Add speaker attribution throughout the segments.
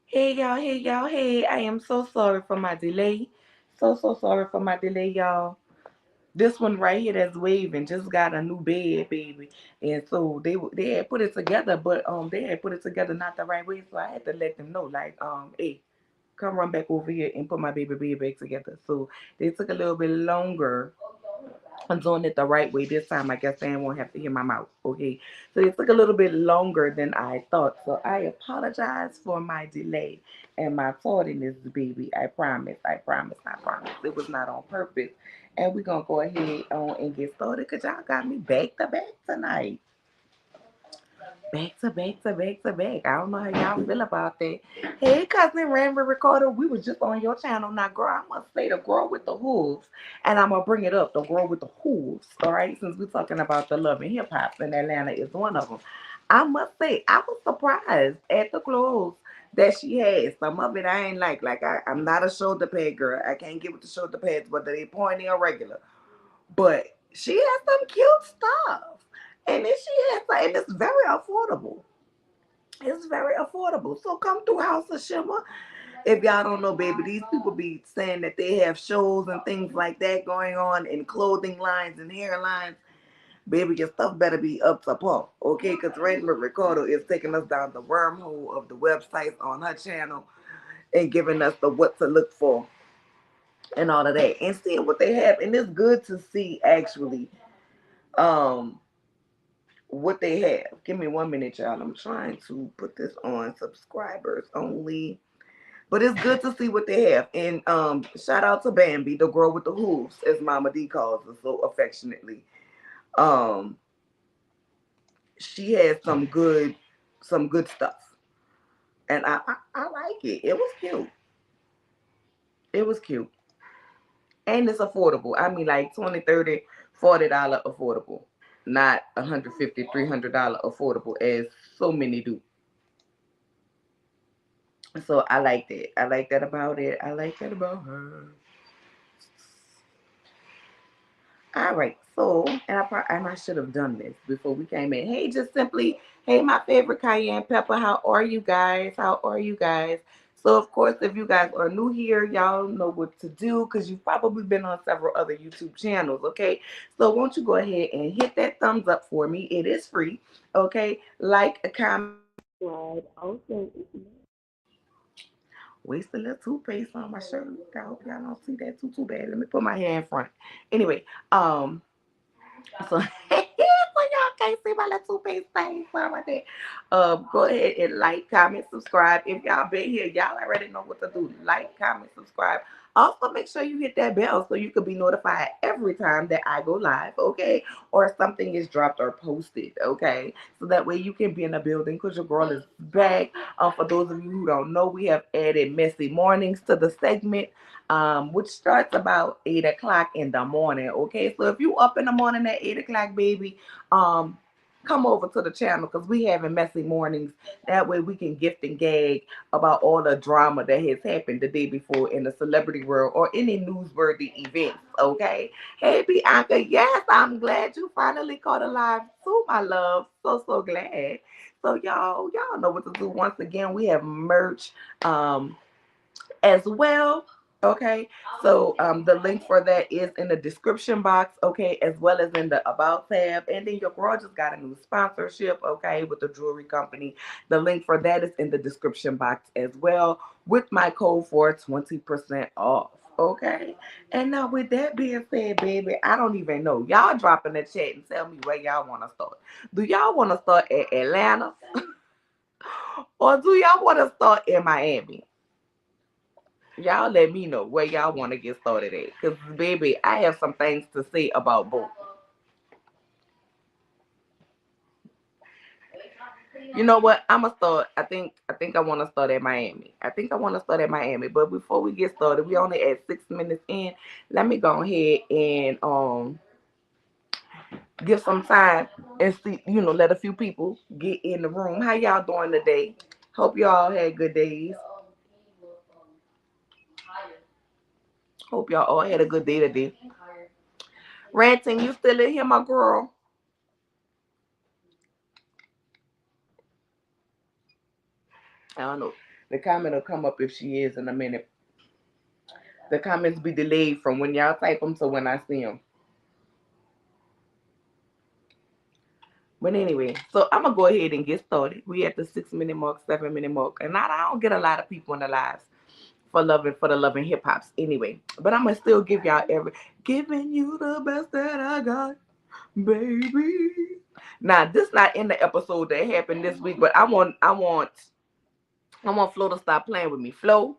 Speaker 1: Hey y'all, hey y'all, hey. I am so sorry for my delay. So sorry for my delay, y'all. This one right here that's waving just got a new bed, baby. And so they had put it together, but they had put it together not the right way. So I had to let them know, like, hey, come run back over here and put my baby bed back together. So they took a little bit longer. I'm doing it the right way this time. I guess I won't have to hear my mouth. Okay. So it took a little bit longer than I thought. So I apologize for my delay and my tardiness, baby. I promise. I promise. I promise. It was not on purpose. And we're going to go ahead on and get started because y'all got me back to back tonight. Back to back to back to back. I don't know how y'all feel about that. Hey, cousin Rambo Recorder, we was just on your channel. Now, girl, I must say the girl with the hooves, and I'm gonna bring it up. The girl with the hooves. All right, since we're talking about the love and hip hop, and Atlanta is one of them. I must say, I was surprised at the clothes that she has. Some of it I ain't like. I'm not a shoulder pad girl. I can't get with the shoulder pads, whether they pointy or regular. But she has some cute stuff. And then she has, and it's very affordable. It's very affordable. So come through House of Shimmer. If y'all don't know, baby, these people be saying that they have shows and things like that going on in clothing lines and hairlines. Baby, your stuff better be up to par, okay? Because Raymond Ricardo is taking us down the wormhole of the websites on her channel and giving us the what to look for and all of that and seeing what they have. And it's good to see actually um what they have. Give me 1 minute, y'all. I'm trying to put this on subscribers only. But it's good to see what they have. And shout out to Bambi, the girl with the hooves, as Mama D calls her so affectionately. Um, she has some good stuff. And I like it. It was cute. It was cute. And it's affordable. I mean like 20, 30, $40 affordable. Not 150, $300 affordable as so many do. So I like that. I like that about it. I like that about her. All right. So, and I should have done this before we came in. Hey, just simply, hey, my favorite cayenne pepper. How are you guys? How are you guys? So, of course, if you guys are new here, y'all know what to do because you've probably been on several other YouTube channels. Okay. So, won't you go ahead and hit that thumbs up for me? It is free. Okay. Like, a comment, subscribe. Also, waste a little toothpaste on my shirt. I hope y'all don't see that too bad. Let me put my hair in front. Anyway, so, so y'all can't see my little toothpaste thing. Sorry about that. Go ahead and like, comment, subscribe. If y'all been here, y'all already know what to do. Like, comment, subscribe. Also, make sure you hit that bell so you can be notified every time that I go live, okay? Or something is dropped or posted, okay? So that way you can be in the building because your girl is back. For those of you who don't know, we have added messy mornings to the segment, which starts about 8 o'clock in the morning. Okay, so if you up in the morning at 8 o'clock, baby, um, come over to the channel because we having messy mornings. That way we can gift and gag about all the drama that has happened the day before in the celebrity world or any newsworthy events. Okay, hey Bianca, yes, I'm glad you finally caught a live too, my love. So glad. So y'all know what to do. Once again, we have merch as well. Okay, so the link for that is in the description box, okay, as well as in the about tab. And then your girl just got a new sponsorship, okay, with the jewelry company. The link for that is in the description box as well, with my code for 20% off. Okay, and now with that being said, baby, I don't even know. Y'all drop in the chat and tell me where y'all want to start. Do y'all want to start at Atlanta or do y'all want to start in Miami? Y'all let me know where y'all want to get started at. Because, baby, I have some things to say about both. You know what? I'm gonna start. I think I want to start at Miami. I think I want to start at Miami. But before we get started, we only at 6 minutes in. Let me go ahead and give some time and see. Let a few people get in the room. How y'all doing today? Hope y'all had good days. Hope y'all all had a good day today. Ranting, you still in here, my girl? I don't know. The comment will come up if she is in a minute. The comments be delayed from when y'all type them to when I see them. But anyway, so I'm gonna go ahead and get started. We at the 6 minute mark, 7 minute mark, and I don't get a lot of people in the lives for the loving hip hops anyway. But I'm gonna still give y'all giving you the best that I got, baby. Now this not in the episode that happened this week, but I want Flo to stop playing with me. Flo,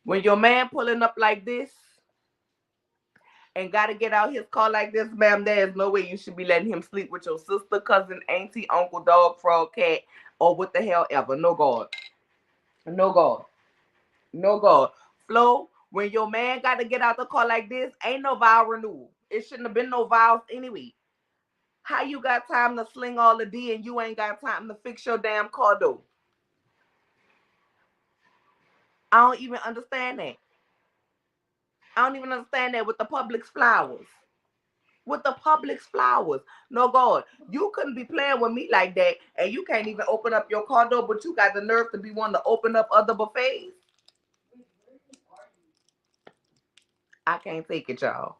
Speaker 1: when your man pulling up like this and gotta get out his car like this, ma'am, there is no way you should be letting him sleep with your sister, cousin, auntie, uncle, dog, frog, cat, or what the hell ever. No God. No God. No God. Flo, when your man gotta get out the car like this, ain't no vow renewal. It shouldn't have been no vows anyway. How you got time to sling all the D and you ain't got time to fix your damn car though? I don't even understand that. I don't even understand that with the Publix flowers. With the Publix flowers. No God. You couldn't be playing with me like that and you can't even open up your car door, but you got the nerve to be wanting to open up other buffets. I can't take it, y'all.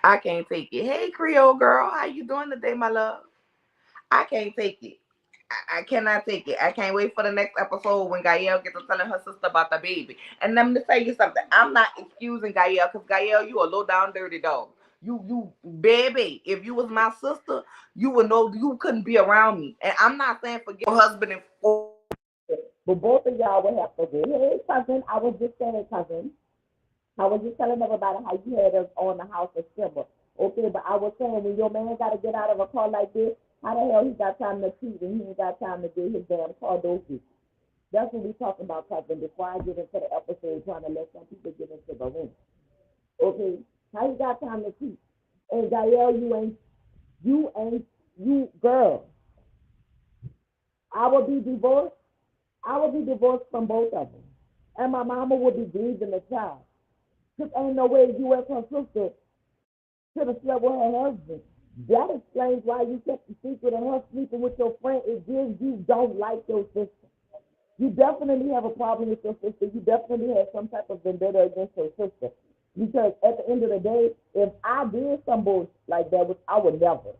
Speaker 1: I can't take it. Hey Creole girl, how you doing today, my love? I can't take it. I cannot take it. I can't wait for the next episode when Gael gets to telling her sister about the baby. And let me tell you something. I'm not excusing Gael because Gael, you a low down dirty dog. You, baby. If you was my sister, you would know you couldn't be around me. And I'm not saying forget your husband and but both of y'all would have to go. Hey, cousin, I was just saying, cousin. I was just telling everybody how you had us on the house of Simba. Okay, but I was saying when your man got to get out of a car like this, how the hell he got time to cheat and he ain't got time to get his damn car dosage? That's what we talking about, cousin. Before I get into the episode, trying to let some people get into the room. Okay, how you got time to cheat? And Gael, you girl. I will be divorced. I will be divorced from both of them, and my mama will be grieving the child. Cause ain't no way you as her sister should have slept with her husband. That explains why you kept the secret of her sleeping with your friend. It gives you don't like your sister. You definitely have a problem with your sister. You definitely have some type of vendetta against your sister. Because at the end of the day, if I did some bullshit like that, which I would never.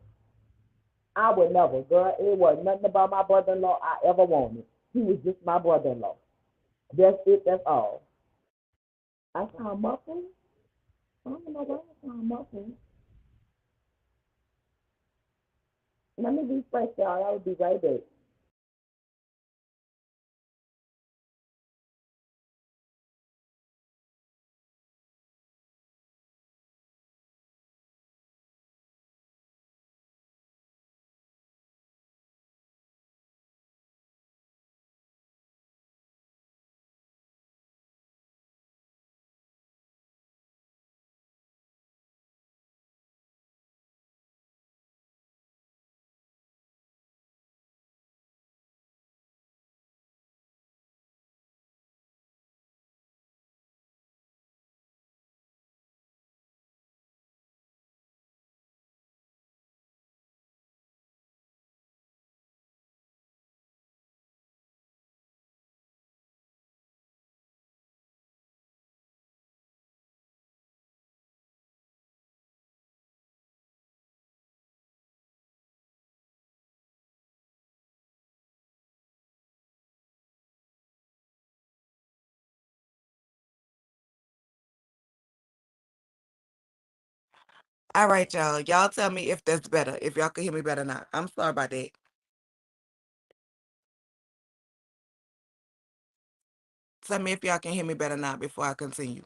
Speaker 1: I would never, girl. It was nothing about my brother-in-law I ever wanted. He was just my brother-in-law. That's it. That's all. I sound muffled. I don't know why I sound muffled. Let me refresh y'all. I will be right back. All right, y'all. Y'all tell me if that's better. If y'all can hear me better now. I'm sorry about that. Tell me if y'all can hear me better now before I continue.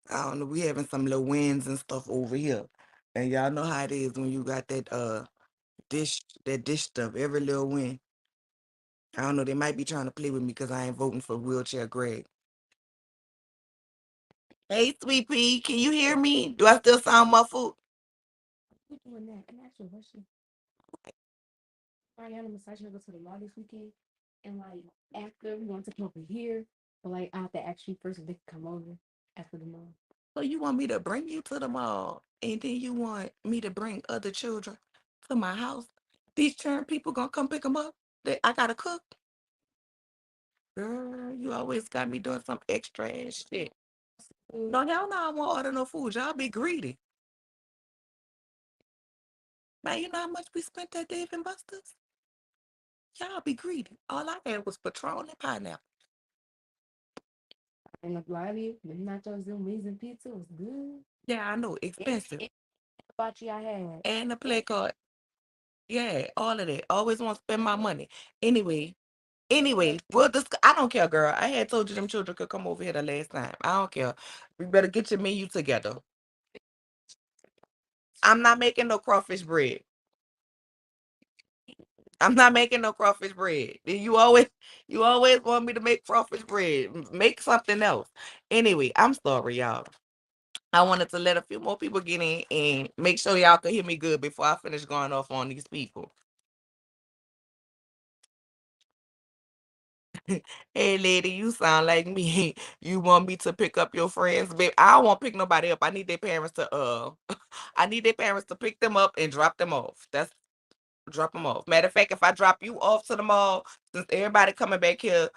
Speaker 1: I don't know. We having some little winds and stuff over here. And y'all know how it is when you got that dish stuff, every little wind. I don't know. They might be trying to play with me because I ain't voting for wheelchair Greg. Hey, sweet pea, can you hear me? Do I still sound muffled?
Speaker 2: We're doing that. And actually, Russia, Ariana massage gonna go to the mall this weekend, and like after we want to come over here, but like I have to ask you first if they can come over after the mall.
Speaker 1: So you want me to bring you to the mall, and then you want me to bring other children to my house? These churn people gonna come pick them up. I gotta cook. Girl, you always got me doing some extra ass shit. No, hell no, I won't order no food. Y'all be greedy. Man, you know how much we spent at Dave and Buster's? Y'all be greedy. All I had was Patron and pineapple.
Speaker 2: And the bloody, the nachos and wings and pizza was good.
Speaker 1: Yeah, I know, expensive.
Speaker 2: And hibachi I had.
Speaker 1: And the play card. Yeah, all of that. Always want to spend my money. Anyway, well, this I don't care, girl. I had told you them children could come over here the last time. I don't care. We better get your menu together. I'm not making no crawfish bread. I'm not making no crawfish bread. You always want me to make crawfish bread. Make something else. Anyway, I'm sorry, y'all. I wanted to let a few more people get in and make sure y'all could hear me good before I finish going off on these people. Hey, lady, you sound like me. You want me to pick up your friends, babe? I don't want to pick nobody up. I need their parents to I need their parents to pick them up and drop them off. That's drop them off. Matter of fact, if I drop you off to the mall, since everybody coming back here,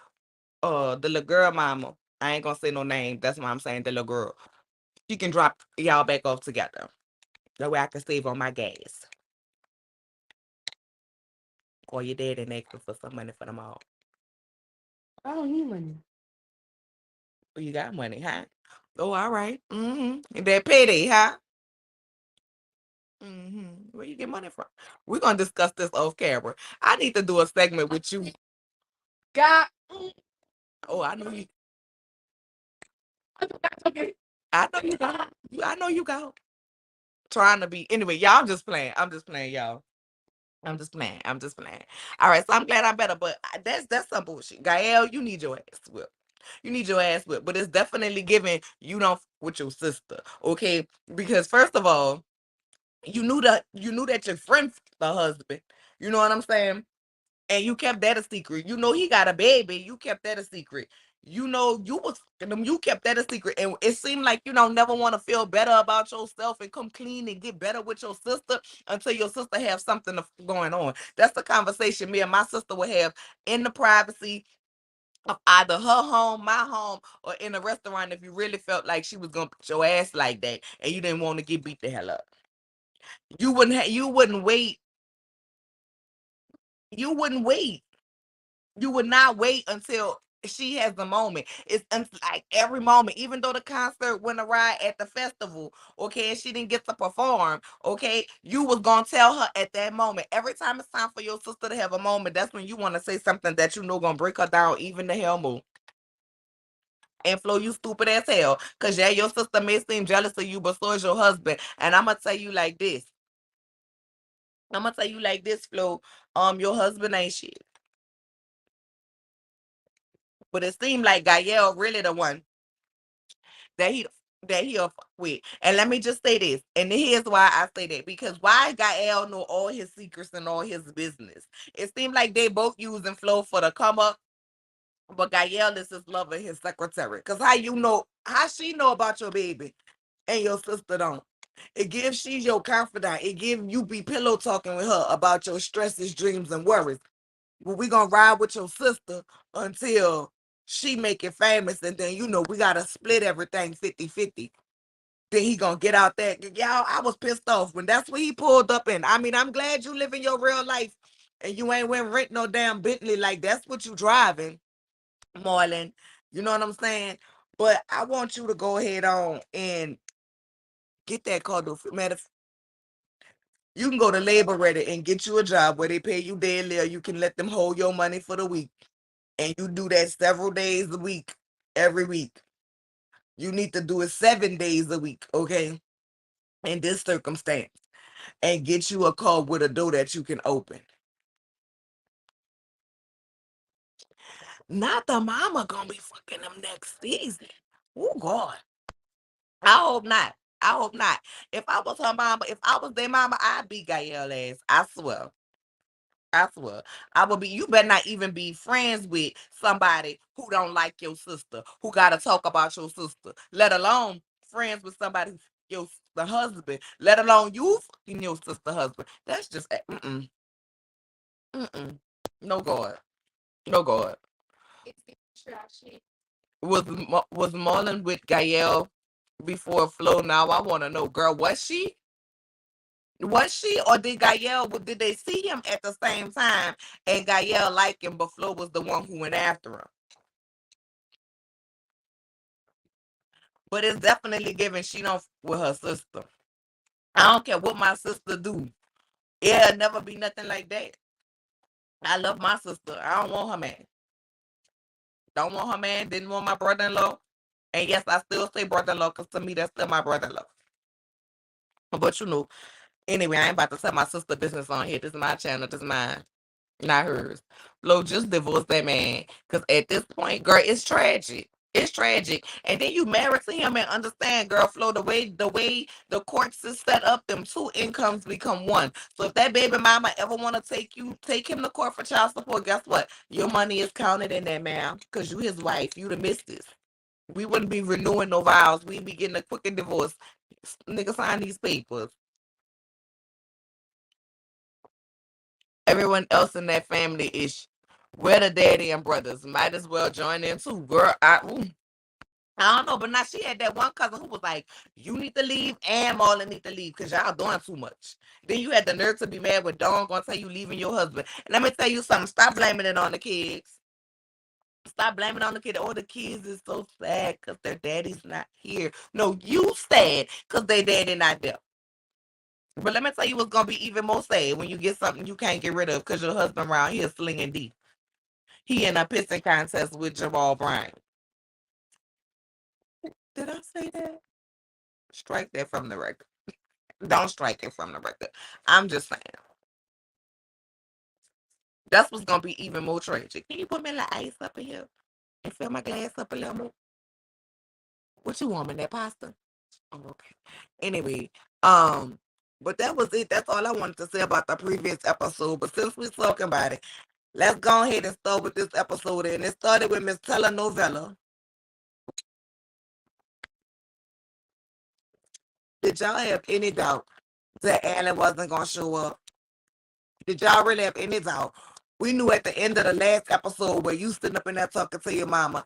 Speaker 1: the little girl mama, I ain't gonna say no name. That's why I'm saying the little girl. She can drop y'all back off together. That way I can save on my gas. Call your dad and ask him for some money for the mall.
Speaker 2: I don't need money.
Speaker 1: Oh, you got money, huh? Oh, all right. Mm-hmm. That payday, huh? Where you get money from? We're gonna discuss this off camera. I need to do a segment with you.
Speaker 2: God,
Speaker 1: Oh, I know you.
Speaker 2: that's okay.
Speaker 1: I know you got. I know you got. Trying to be. Anyway, y'all. I'm just playing. I'm just playing, y'all. I'm just playing. I'm just playing. All right. So I'm glad I'm better, but that's some bullshit. Gael, you need your ass whipped. You need your ass whipped. But it's definitely giving you don't with your sister, okay? Because first of all, you knew that your friend the husband. You know what I'm saying? And you kept that a secret. You know he got a baby. You kept that a secret. You know you was fucking them. You kept that a secret, and it seemed like you don't never want to feel better about yourself and come clean and get better with your sister until your sister have something going on. That's the conversation me and my sister would have in the privacy of either her home, my home, or in a restaurant. If you really felt like she was gonna put your ass like that, and you didn't want to get beat the hell up, you wouldn't wait. You wouldn't wait. You would not wait until she has the moment. It's like every moment, even though the concert went awry at the festival, okay, and she didn't get to perform, okay, you was gonna tell her at that moment. Every time it's time for your sister to have a moment, that's when you want to say something that you know gonna break her down even the hell more. And Flo, you stupid as hell. Cause yeah, your sister may seem jealous of you, but so is your husband. And I'm gonna tell you like this. I'm gonna tell you like this, Flo. Your husband ain't shit. But it seemed like Gael really the one that he'll fuck with. And let me just say this, and here's why I say that, because why Gael know all his secrets and all his business. It seemed like they both using Flo for the come up, but Gael is his lover, his secretary. Cause how she know about your baby and your sister don't. It gives she's your confidant. It gives you be pillow talking with her about your stresses, dreams, and worries. Well, we gonna ride with your sister until she make it famous, and then we gotta split everything 50-50. Then he gonna get out there. Y'all, I was pissed off when that's what he pulled up in. I mean, I'm glad you living your real life and you ain't went rent no damn Bentley like that's what you driving, Marlon. You know what I'm saying? But I want you to go ahead on and get that car. You can go to Labor Ready and get you a job where they pay you daily, or you can let them hold your money for the week. And you do that several days a week, every week. You need to do it 7 days a week, okay? In this circumstance. And get you a car with a door that you can open. Not the mama gonna be fucking them next season. Oh God. I hope not. I hope not. If I was her mama, if I was their mama, I'd be Gael ass. I swear. I swear. I would be. You better not even be friends with somebody who don't like your sister, who gotta talk about your sister, let alone friends with somebody the husband, let alone you fucking your sister husband. That's just mm-mm. Mm-mm. No God. No God.
Speaker 2: It's trash.
Speaker 1: Was Marlon with Gael before Flo? Now I want to know, girl, was she? Was she, or did Gael, did they see him at the same time and Gael liked him, but Flo was the one who went after him? But it's definitely given she don't with her sister. I don't care what my sister do. It'll never be nothing like that. I love my sister. I don't want her man. Don't want her man. Didn't want my brother-in-law. And yes, I still say brother-in-law because to me, that's still my brother-in-law. But anyway, I ain't about to tell my sister business on here. This is my channel. This is mine, not hers. Flo, just divorce that man. Because at this point, girl, it's tragic. It's tragic. And then you married to him and understand, girl, Flo, the way the courts is set up, them two incomes become one. So if that baby mama ever want to take him to court for child support, guess what? Your money is counted in that, ma'am. Because you his wife. You the missus. We wouldn't be renewing no vows. We'd be getting a quick divorce. Nigga, sign these papers. Everyone else in that family is where the daddy and brothers. Might as well join in too. Girl, I don't know, but now she had that one cousin who was like, you need to leave and Marlon need to leave because y'all doing too much. Then you had the nerve to be mad with Dawn gonna tell you leaving your husband. And let me tell you something, stop blaming it on the kids. Stop blaming it on the kid. Oh, the kids is so sad because their daddy's not here. No, you sad because their daddy not there. But let me tell you what's gonna be even more sad when you get something you can't get rid of because your husband around here slinging D. He in a pissing contest with Jamal Bryant. Did I say that? Strike that from the record. Don't strike it from the record. I'm just saying. That's what's gonna be even more tragic. Can you put me a little ice up in here and fill my glass up a little more? What you want in that pasta? Oh, okay. Anyway, um, but that was it. That's all I wanted to say about the previous episode. But since we're talking about it, let's go ahead and start with this episode. And it started with Miss Telenovela. Did y'all have any doubt that Alan wasn't gonna show up? Did y'all really have any doubt? We knew at the end of the last episode where you sitting up in there talking to your mama,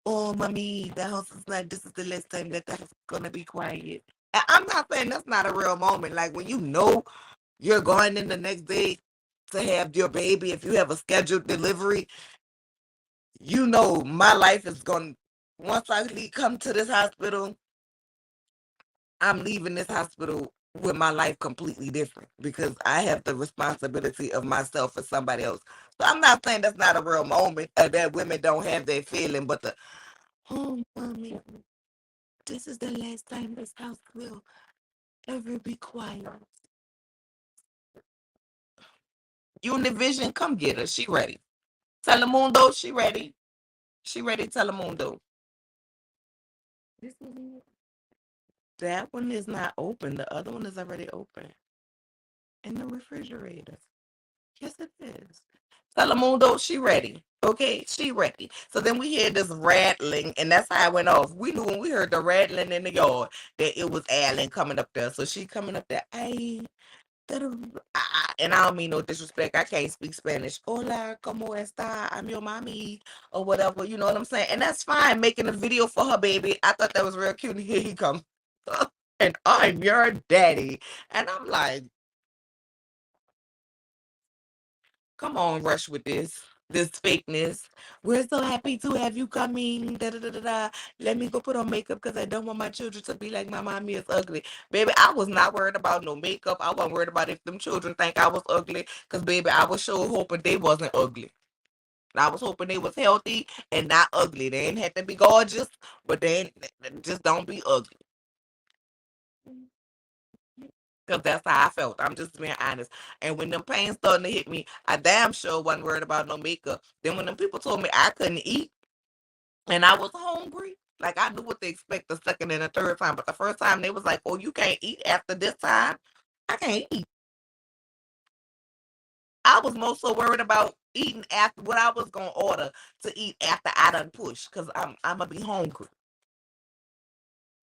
Speaker 1: oh, mommy, the house is not, this is the last time that the house is gonna be quiet. And I'm not saying that's not a real moment. Like when you know you're going in the next day to have your baby, if you have a scheduled delivery, you know my life is going to, once I come to this hospital, I'm leaving this hospital with my life completely different because I have the responsibility of myself for somebody else. So I'm not saying that's not a real moment that women don't have that feeling, but oh, mommy, this is the last time this house will ever be quiet. Univision, come get her. She ready. Telemundo, she ready. She ready, Telemundo.
Speaker 2: This is
Speaker 1: That one is not open. The other one is already open. In the refrigerator. Yes, it is. Telemundo, she ready. Okay, she ready. So then we hear this rattling, and that's how it went off. We knew when we heard the rattling in the yard that it was Alan coming up there. So she coming up there. And I don't mean no disrespect. I can't speak Spanish. Hola, ¿cómo está? I'm your mommy, or whatever. You know what I'm saying? And that's fine. Making a video for her baby. I thought that was real cute. And here he comes. And I'm your daddy. And I'm like, come on, Rush with this fakeness. We're so happy to have you coming. Da, da, da, da, da. Let me go put on makeup because I don't want my children to be like my mommy is ugly. Baby, I was not worried about no makeup. I wasn't worried about if them children think I was ugly. Because, baby, I was sure hoping they wasn't ugly. I was hoping they was healthy and not ugly. They ain't have to be gorgeous, but just don't be ugly. Because that's how I felt. I'm just being honest. And when them pains starting to hit me, I damn sure wasn't worried about no makeup. Then when them people told me I couldn't eat and I was hungry, like I knew what to expect the second and the third time. But the first time they was like, oh, you can't eat after this time. I can't eat. I was more so worried about eating after what I was gonna order to eat after I done push. Cause I'm gonna be hungry.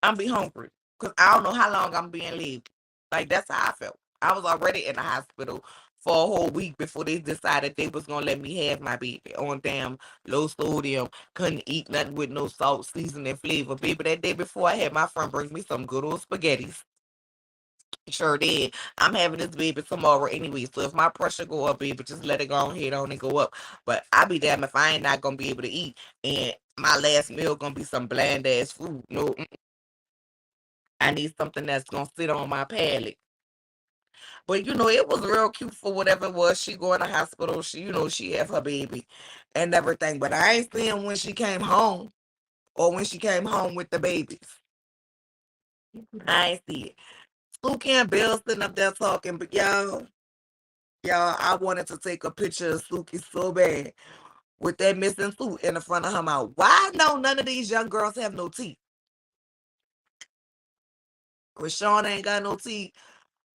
Speaker 1: I'm be hungry. Cause I don't know how long I'm being laid. Like that's how I felt. I was already in the hospital for a whole week before they decided they was gonna let me have my baby on damn low sodium. Couldn't eat nothing with no salt, seasoning, flavor. Baby, that day before I had my friend bring me some good old spaghettis. Sure did. I'm having this baby tomorrow anyway, so if my pressure go up, baby, just let it go ahead on and go up. But I be damn if I ain't not gonna be able to eat, and my last meal gonna be some bland ass food. No, I need something that's gonna sit on my palate. But it was real cute for whatever it was. She go in the hospital. She have her baby and everything. But I ain't seeing when she came home or when she came home with the babies. I ain't see it. Suki and Bill sitting up there talking, but y'all, I wanted to take a picture of Suki so bad with that missing tooth in the front of her mouth. Why no none of these young girls have no teeth? Rashawn ain't got no teeth.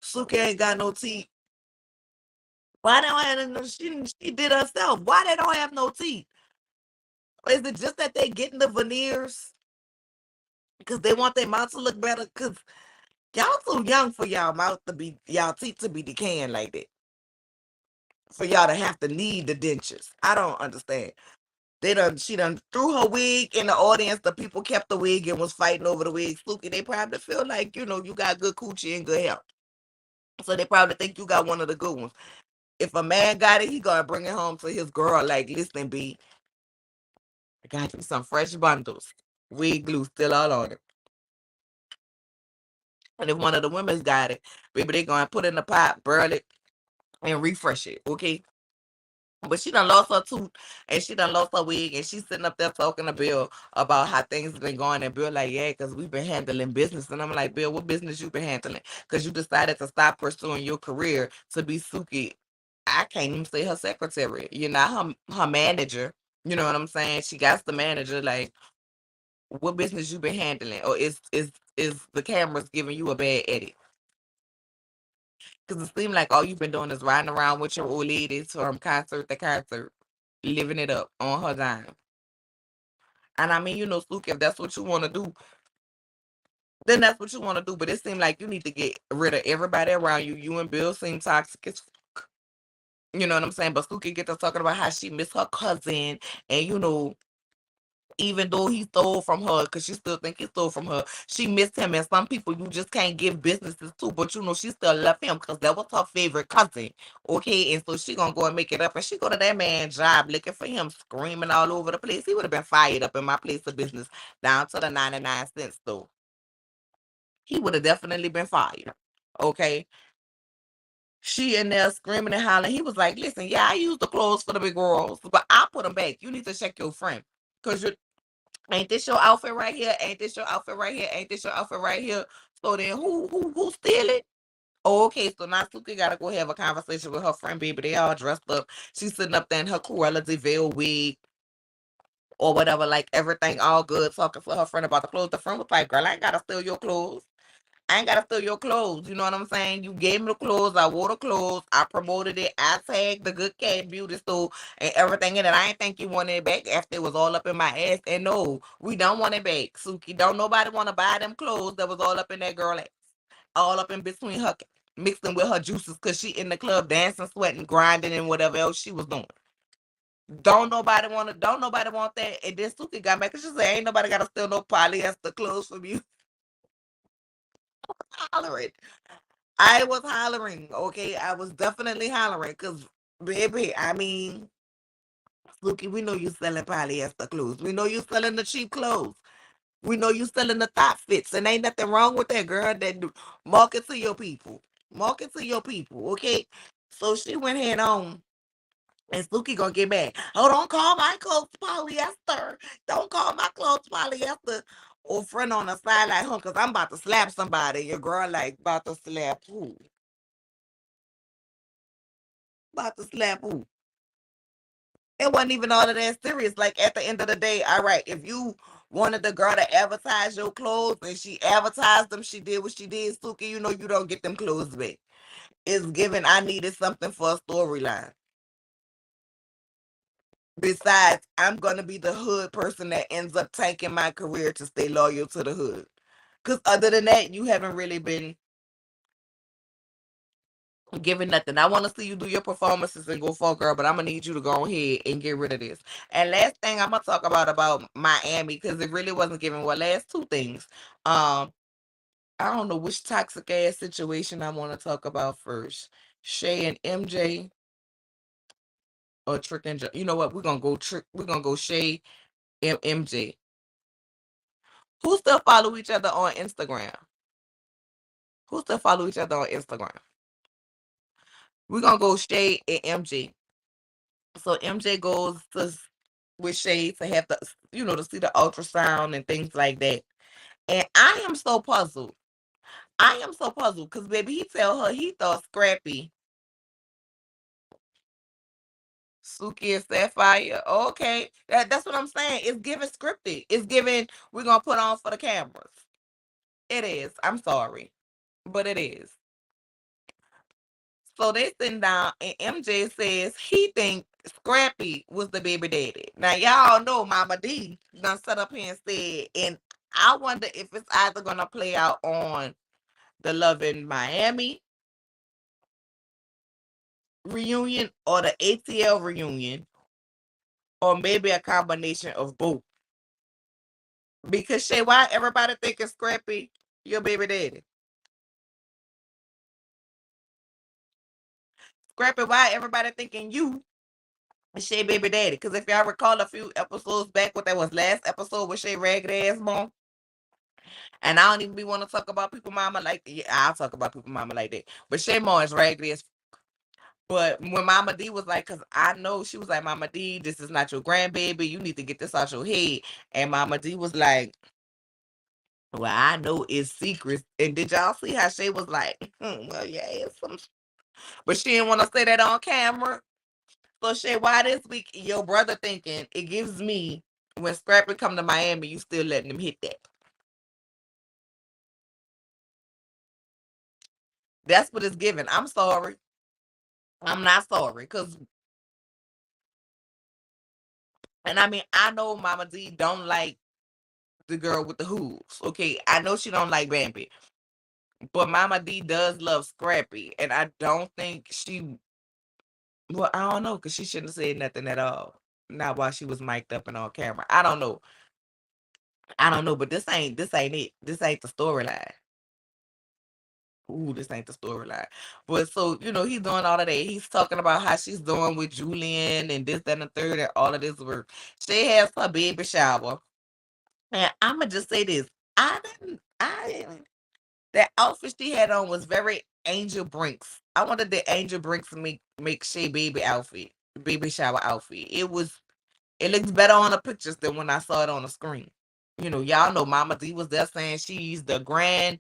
Speaker 1: Suki ain't got no teeth. Why they don't have no? She did herself. Why they don't have no teeth? Is it just that they getting the veneers because they want their mouth to look better? Because y'all too young for y'all teeth to be decaying like that. For y'all to have to need the dentures. I don't understand. She done threw her wig in the audience. The people kept the wig and was fighting over the wig. Suki, they probably feel like, you got good coochie and good health. So they probably think you got one of the good ones. If a man got it, he gonna bring it home to his girl. Like, listen, B, I got you some fresh bundles. Wig glue still all on it. And if one of the women's got it, baby, they gonna put it in the pot, burn it, and refresh it. Okay. But she done lost her tooth and she done lost her wig and she's sitting up there talking to Bill about how things have been going. And Bill like, yeah, because we've been handling business. And I'm like, Bill, what business you been handling? Because you decided to stop pursuing your career to be Suki. I can't even say her secretary. You're not her manager. You know what I'm saying? She got the manager. Like, what business you been handling? Or is the cameras giving you a bad edit? Because it seems like all you've been doing is riding around with your old ladies from concert to concert, living it up on her dime. And I mean, Suki, if that's what you want to do, then that's what you want to do. But it seems like you need to get rid of everybody around you. You and Bill seem toxic as you know what I'm saying? But Suki get to talking about how she miss her cousin. And, even though he stole from her, because she still think he stole from her, she missed him. And some people you just can't give businesses to, but she still love him because that was her favorite cousin. Okay, and so she gonna go and make it up. And she go to that man's job looking for him, screaming all over the place. He would have been fired up in my place of business down to the 99 cents though. He would have definitely been fired. Okay. She in there screaming and hollering. He was like, listen, yeah, I use the clothes for the big girls, but I put them back. You need to check your friend. Because you ain't this your outfit right here? Ain't this your outfit right here? Ain't this your outfit right here? So then who steal it? Oh, okay, so now Suki gotta go have a conversation with her friend, baby. They all dressed up. She's sitting up there in her Cruella de Vil wig or whatever, like everything all good, talking to her friend about the clothes. The friend was like, girl, I ain't gotta steal your clothes. I ain't gotta steal your clothes. You know what I'm saying? You gave me the clothes. I wore the clothes. I promoted it. I tagged the Good Cat Beauty Store and everything in it. I ain't think you wanted it back after it was all up in my ass. And no, we don't want it back, Suki. Don't nobody want to buy them clothes that was all up in that girl ass. All up in between her, mixing with her juices because she in the club dancing, sweating, grinding, and whatever else she was doing. Don't nobody want that. And then Suki got back and she said, ain't nobody gotta steal no polyester clothes from you. Hollering. I was hollering, okay? I was definitely hollering because, baby, I mean, Suki, we know you selling polyester clothes. We know you selling the cheap clothes. We know you selling the thought fits. And ain't nothing wrong with that, girl. Market to your people. Market to your people, okay? So she went head on. And Suki gonna get mad. Oh, don't call my clothes polyester. Don't call my clothes polyester. Or friend on the side like, huh, because I'm about to slap somebody. Your girl like about to slap who? About to slap who? It wasn't even all of that serious. Like at the end of the day, all right, if you wanted the girl to advertise your clothes and she advertised them, she did what she did, Suki, you don't get them clothes back. It's given I needed something for a storyline. Besides, I'm gonna be the hood person that ends up tanking my career to stay loyal to the hood. Cause other than that, you haven't really been giving nothing. I want to see you do your performances and go for girl, but I'm gonna need you to go ahead and get rid of this. And last thing I'm gonna talk about Miami, because it really wasn't giving. Well, last two things. Um, I don't know which toxic ass situation I want to talk about first. Shay and MJ or Trick and you know what? We're gonna go Trick. We're gonna go Shay and MJ. Who still follow each other on Instagram? Who still follow each other on Instagram? We're gonna go Shay and MJ. So MJ goes with Shay to have the to see the ultrasound and things like that. And I am so puzzled. I am so puzzled because baby, he tell her he thought Scrappy, Suki and Sapphire. Okay, that's what I'm saying. It's giving scripted. It's giving we're gonna put on for the cameras. It is. I'm sorry, but it is. So they sitting down and MJ says he think Scrappy was the baby daddy. Now y'all know Mama D done set up here and said, and I wonder if it's either gonna play out on the Love in Miami reunion or the ATL reunion, or maybe a combination of both. Because Shay, why everybody thinking Scrappy your baby daddy? Scrappy, why everybody thinking you Shay baby daddy? Because if y'all recall a few episodes back, what that was last episode with Shay ragged ass mom. And I don't even be want to talk about people mama like that. Yeah, I'll talk about people mama like that. But Shay Moore is raggedy as. But when Mama D was like, because I know she was like, Mama D, this is not your grandbaby. You need to get this out your head. And Mama D was like, well, I know it's secrets. And did y'all see how Shay was like, well, yeah, it's some. But she didn't want to say that on camera. So Shay, why this week your brother thinking it gives me when Scrappy come to Miami, you still letting him hit that? That's what it's giving. I'm sorry. I'm not sorry, and I mean I know Mama D don't like the girl with the hooves. Okay, I know she don't like Bambi, but Mama D does love Scrappy, and I don't think she. Well, I don't know because she shouldn't have said nothing at all. Not while she was mic'd up and on camera. I don't know. I don't know, but this ain't it. This ain't the storyline. Ooh, this ain't the storyline. But so, he's doing all of that. He's talking about how she's doing with Julian and this, that, and the third, and all of this work. She has her baby shower. And I'ma just say this. I didn't that outfit she had on was very Angel Brinks. I wanted the Angel Brinks to make Shay baby shower outfit. It looks better on the pictures than when I saw it on the screen. Y'all know Mama D was there saying she's the grand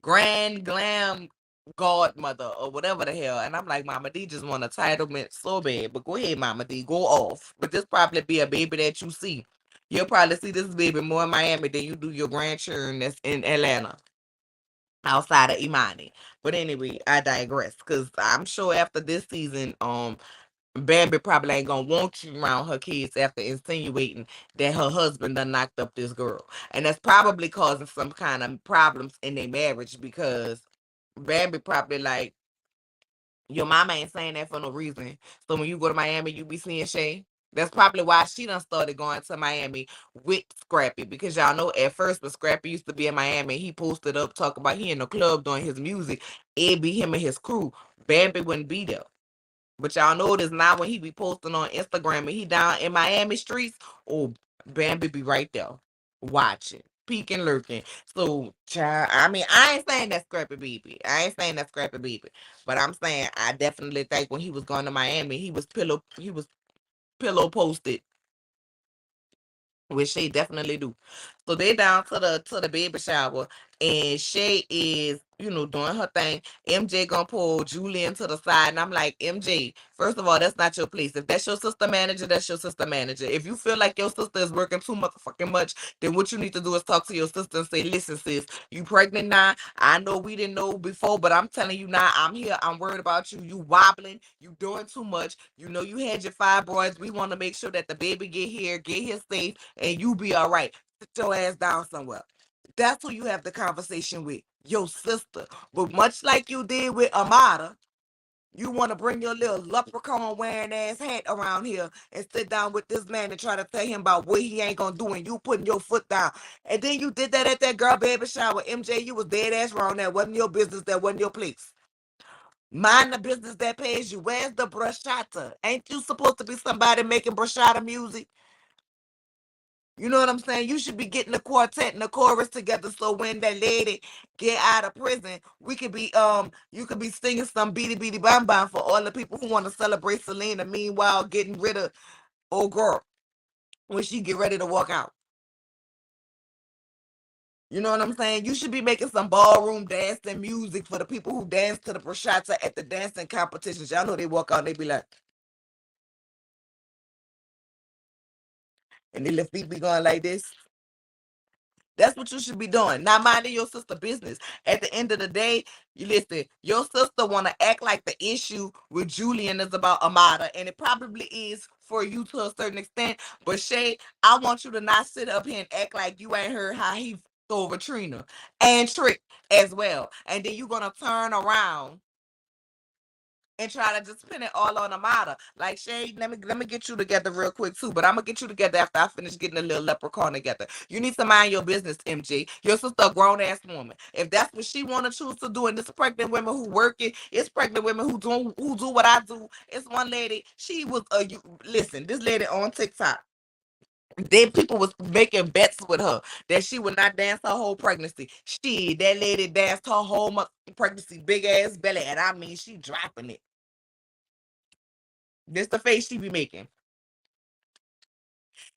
Speaker 1: glam godmother or whatever the hell. And I'm like, Mama D just want entitlement so bad. But go ahead, Mama D, go off. But this probably be a baby that you see. You'll probably see this baby more in Miami than you do your grandchildren that's in Atlanta outside of Imani. But anyway, I digress. Cause I'm sure after this season, Bambi probably ain't gonna want you around her kids after insinuating that her husband done knocked up this girl. And that's probably causing some kind of problems in their marriage because Bambi probably like, your mama ain't saying that for no reason. So when you go to Miami, you be seeing Shay. That's probably why she done started going to Miami with Scrappy. Because y'all know at first when Scrappy used to be in Miami, he posted up talking about he in the club doing his music. It'd be him and his crew. Bambi wouldn't be there. But y'all notice now when he be posting on Instagram and he down in Miami streets, oh, Bambi be right there watching, peeking, lurking. So, child, I mean, I ain't saying that Scrappy Baby. I ain't saying that Scrappy Baby. But I'm saying I definitely think when he was going to Miami, he was pillow posted, which Shay definitely do. So they down to the baby shower, and Shay is doing her thing. MJ gonna pull Julian to the side, and I'm like, MJ, first of all, that's not your place. If that's your sister manager, that's your sister manager. If you feel like your sister is working too motherfucking much, then what you need to do is talk to your sister and say, listen, sis, you pregnant now? I know we didn't know before, but I'm telling you now, I'm here. I'm worried about you. You wobbling. You doing too much. You had your fibroids. We want to make sure that the baby get here safe, and you be all right. Sit your ass down somewhere. That's who you have the conversation with, your sister. But much like you did with Amada,
Speaker 3: You want to bring your little leprechaun wearing ass hat around here and sit down with this man and try to tell him about what he ain't gonna do, and you putting your foot down. And then you did that at that girl baby shower. MJ, you was dead ass wrong. That wasn't your business. That wasn't your place. Mind the business that pays you. Where's the bruschetta? Ain't you supposed to be somebody making bruschetta music? You know what I'm saying? You should be getting the quartet and the chorus together so when that lady get out of prison, we could be you could be singing some beady beady bam bam for all the people who want to celebrate Selena. Meanwhile, getting rid of old girl when she get ready to walk out. You know what I'm saying? You should be making some ballroom dancing music for the people who dance to the bruschetta at the dancing competitions. Y'all know they walk out and they be like, and their little feet be going like this. That's what you should be doing. Not minding your sister business. At the end of the day, you listen, your sister wanna act like the issue with Julian is about Amada, and it probably is for you to a certain extent. But Shay, I want you to not sit up here and act like you ain't heard how he over Trina and Trick as well. And then you're gonna turn around and try to just pin it all on Amada. Like Shay, let me get you together real quick too. But I'm gonna get you together after I finish getting a little leprechaun together. You need to mind your business, MG. Your sister a grown ass woman. If that's what she wanna choose to do, and it's pregnant women who work it, it's pregnant women who do what I do. It's one lady. She was listen. This lady on TikTok. Then people was making bets with her that she would not dance her whole pregnancy. That lady danced her whole pregnancy, big ass belly, and I mean she dropping it. This the face she be making.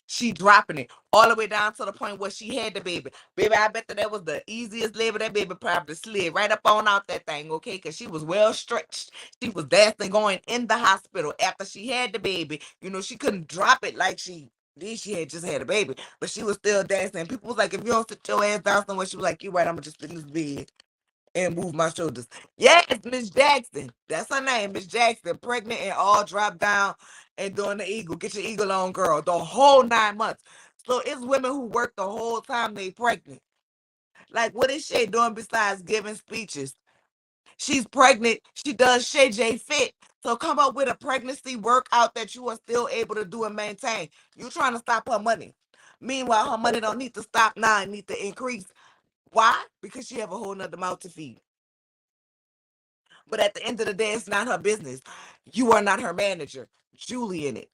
Speaker 3: She dropping it all the way down to the point where she had the baby. Baby, I bet that was the easiest labor. That baby probably slid right up on out that thing, okay? Because she was well stretched. She was dancing going in the hospital after she had the baby. You know, she couldn't drop it like she did. She had just had a baby, but she was still dancing. People was like, if you don't sit your ass down somewhere, she was like, you right, I'm going to just sit in this bed and move my shoulders. Yes, Miss Jackson. That's her name, Miss Jackson. Pregnant and all dropped down and doing the eagle. Get your eagle on, girl. The whole 9 months. So it's women who work the whole time they pregnant. Like, what is Shay doing besides giving speeches? She's pregnant. She does Shay J Fit. So come up with a pregnancy workout that you are still able to do and maintain. You trying to stop her money. Meanwhile, her money don't need to stop now. It need to increase. Why? Because she have a whole nother mouth to feed. But at the end of the day, it's not her business. You are not her manager. Julian is.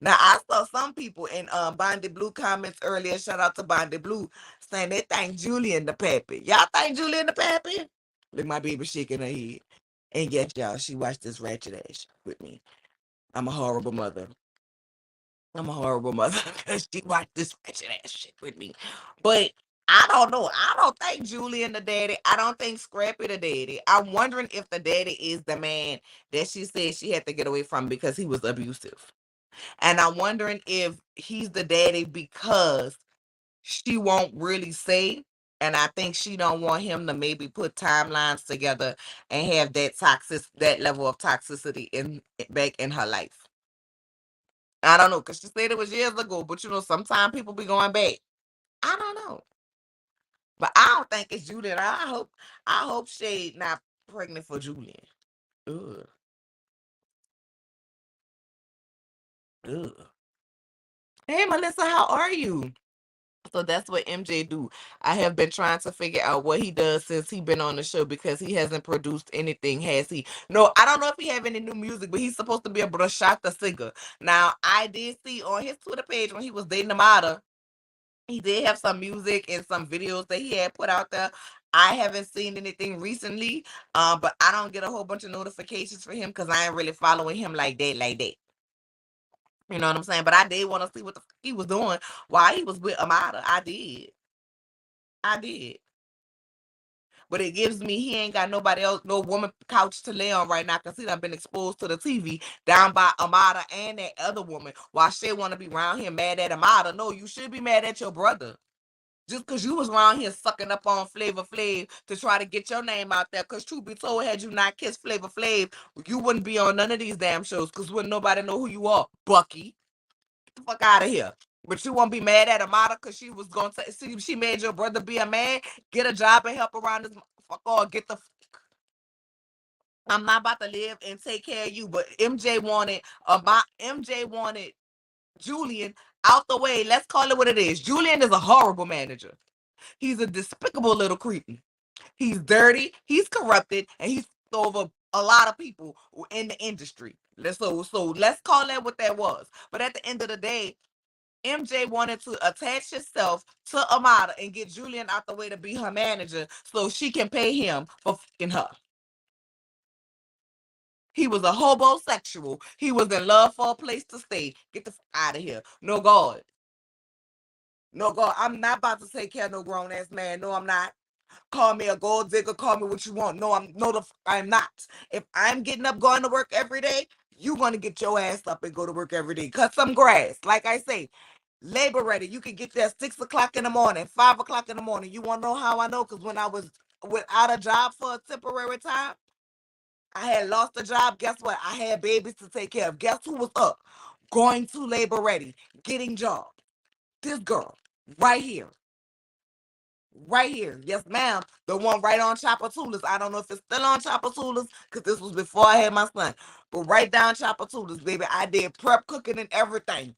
Speaker 3: Now I saw some people in Bonded Blue comments earlier. Shout out to Bonded Blue saying they think Julian the pappy. Y'all think Julian the pappy? Look, my baby shaking her head. And yes, y'all, she watched this ratchet ass with me. I'm a horrible mother. I'm a horrible mother because she watched this ratchet ass shit with me. But I don't know. I don't think Julian the daddy. I don't think Scrappy the daddy. I'm wondering if the daddy is the man that she said she had to get away from because he was abusive. And I'm wondering if he's the daddy because she won't really say. And I think she don't want him to maybe put timelines together and have that level of toxicity in back in her life. I don't know, because she said it was years ago, but sometimes people be going back. I don't know. But I don't think it's Julian. I hope Shay not pregnant for Julian. Ugh. Ugh. Hey Melissa, how are you? So that's what MJ do. I have been trying to figure out what he does since he been on the show because he hasn't produced anything, has he? No, I don't know if he have any new music, but he's supposed to be a bruschetta singer. Now, I did see on his Twitter page when he was dating Amada, he did have some music and some videos that he had put out there. I haven't seen anything recently, but I don't get a whole bunch of notifications for him because I ain't really following him like that, like that. You know what I'm saying? But I did want to see what the fuck he was doing while he was with Amada. I did. I did. But it gives me he ain't got nobody else, no woman couch to lay on right now because he done been exposed to the TV down by Amada and that other woman. Why she want to be around here mad at Amada? No, you should be mad at your brother. Just because you was around here sucking up on Flavor Flav to try to get your name out there. Because truth be told, had you not kissed Flavor Flav, you wouldn't be on none of these damn shows because wouldn't nobody know who you are, Bucky. Get the fuck out of here. But you won't be mad at Amada because she was going to see she made your brother be a man, get a job and help around this motherfucker or get the I'm not about to live and take care of you. But MJ wanted Julian out the way. Let's call it what it is. Julian is a horrible manager. He's a despicable little cretin. He's dirty, he's corrupted, and he's over a lot of people in the industry. So let's call that what that was. But at the end of the day, MJ wanted to attach herself to Amada and get Julian out the way to be her manager so she can pay him for fucking her. He was a homosexual. He was in love for a place to stay. Get the fuck out of here. No God. No God. I'm not about to take care of no grown ass man. No, I'm not. Call me a gold digger, call me what you want. I'm not. If I'm getting up going to work every day, you gonna get your ass up and go to work every day. Cut some grass. Like I say, labor ready. You can get there 6 o'clock in the morning, 5 o'clock in the morning. You wanna know how I know? Because when I was without a job for a temporary time, I had lost a job. Guess what? I had babies to take care of. Guess who was up? Going to labor ready, getting job. This girl right here. Right here. Yes, ma'am. The one right on Chapatulas. I don't know if it's still on Chapatulas because this was before I had my son. But right down Chapatulas, baby. I did prep cooking and everything.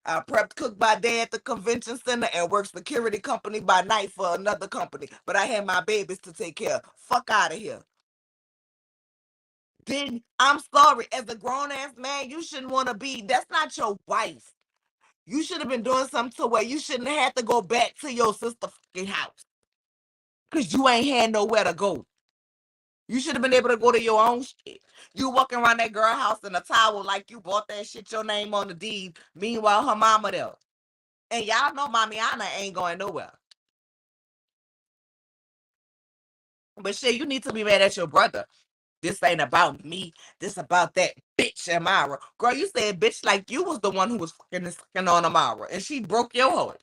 Speaker 3: I prepped cook by day at the convention center and worked security company by night for another company. But I had my babies to take care of. Fuck out of here. Then I'm sorry. As a grown ass man, you shouldn't want to be. That's not your wife. You should have been doing something to where you shouldn't have to go back to your sister fucking house. Because you ain't had nowhere to go. You should have been able to go to your own shit. You walking around that girl house in a towel like you bought that shit, your name on the deed. Meanwhile, her mama there. And y'all know Mommy Anna ain't going nowhere. But shit, you need to be mad at your brother. This ain't about me. This about that bitch Amara. Girl, you said bitch like you was the one who was fucking on Amara. And she broke your heart.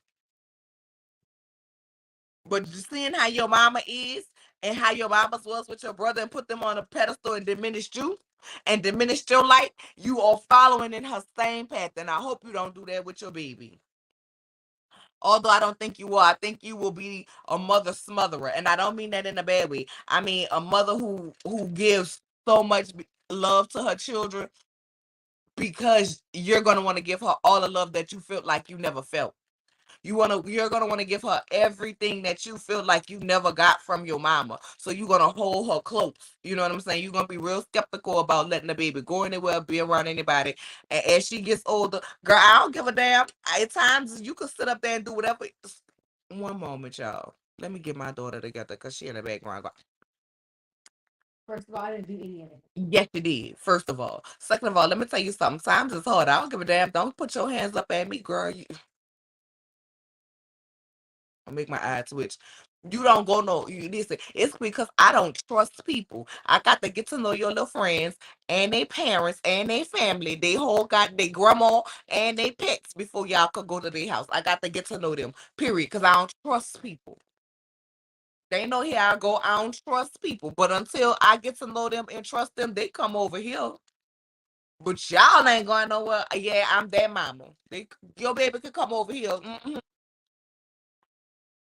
Speaker 3: But seeing how your mama is and how your mamas was with your brother and put them on a pedestal and diminished you and diminished your light, you are following in her same path. And I hope you don't do that with your baby. Although I don't think you will, I think you will be a mother smotherer. And I don't mean that in a bad way. I mean a mother who gives so much love to her children because you're gonna want to give her all the love that you felt like you never felt. You're gonna want to give her everything that you feel like you never got from your mama. So you're gonna hold her close. You know what I'm saying? You're gonna be real skeptical about letting the baby go anywhere, be around anybody. And as she gets older, girl, I don't give a damn. At times you can sit up there and do whatever. One moment, y'all. Let me get my daughter together because she in the background.
Speaker 2: First of all, I didn't do any of it.
Speaker 3: Yes, you did. First of all. Second of all, let me tell you something. Times is hard. I don't give a damn. Don't put your hands up at me, girl. I'll make my eye twitch. You don't go no. You listen. It's because I don't trust people. I got to get to know your little friends and their parents and their family. They whole got their grandma and their pets before y'all could go to their house. I got to get to know them. Period. Because I don't trust people. They know here I go. I don't trust people. But until I get to know them and trust them, they come over here. But y'all ain't going nowhere. Yeah, I'm that mama. Your baby can come over here.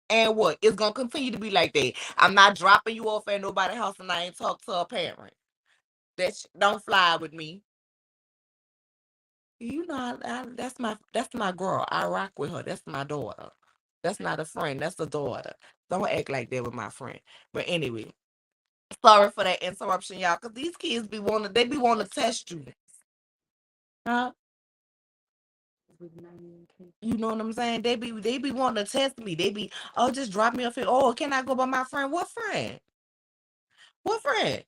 Speaker 3: And what? It's gonna continue to be like that. I'm not dropping you off at nobody's house and I ain't talk to a parent. That don't fly with me. You know, that's my girl. I rock with her. That's my daughter. That's not a friend. That's a daughter. Don't act like that with my friend. But anyway, sorry for that interruption, y'all. Cause these kids they be wanting to test you. Huh? You know what I'm saying? They be wanting to test me. They be, oh, just drop me off here. Oh, can I go by my friend? What friend? What friend?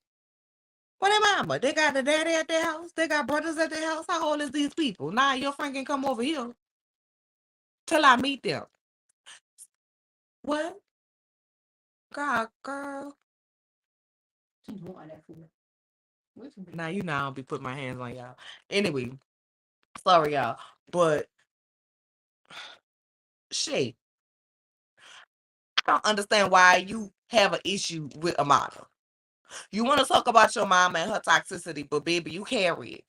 Speaker 3: What their mama? They got the daddy at their house. They got brothers at their house. How old is these people? Nah, your friend can come over here till I meet them. What? Girl.
Speaker 2: She's wanting that food.
Speaker 3: Now you know I don't be putting my hands on y'all. Anyway, sorry y'all, but Shay, I don't understand why you have an issue with Amada. You want to talk about your mama and her toxicity, but baby, you carry it.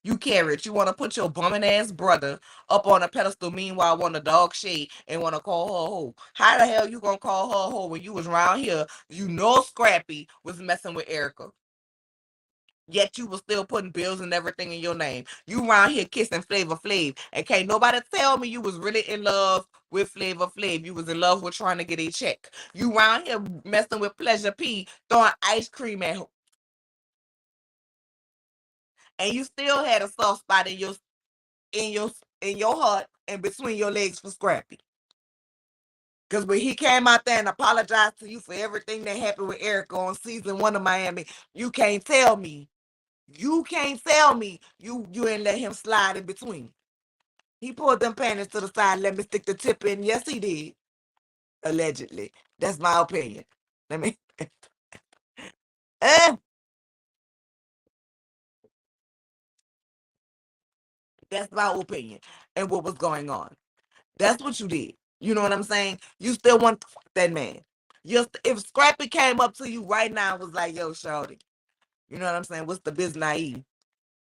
Speaker 3: You carry it. You want to put your bumming ass brother up on a pedestal, meanwhile want to dog shade and want to call her a hoe. How the hell you gonna call her a hoe when you was around here? You know Scrappy was messing with Erica. Yet you was still putting bills and everything in your name. You around here kissing Flavor Flav, and can't nobody tell me you was really in love with Flavor Flav. You was in love with trying to get a check. You around here messing with Pleasure P, throwing ice cream at her, and you still had a soft spot in your in your heart and between your legs for Scrappy. Because when he came out there and apologized to you for everything that happened with Erica on season 1 of Miami, you can't tell me. You can't tell me you ain't let him slide in between. He pulled them panties to the side, let me stick the tip in. Yes, he did. Allegedly. That's my opinion. Let me eh, that's my opinion and what was going on. That's what you did. You know what I'm saying? You still want to fuck that man. If Scrappy came up to you right now and was like, yo, shawty, you know what I'm saying? What's the biz naive?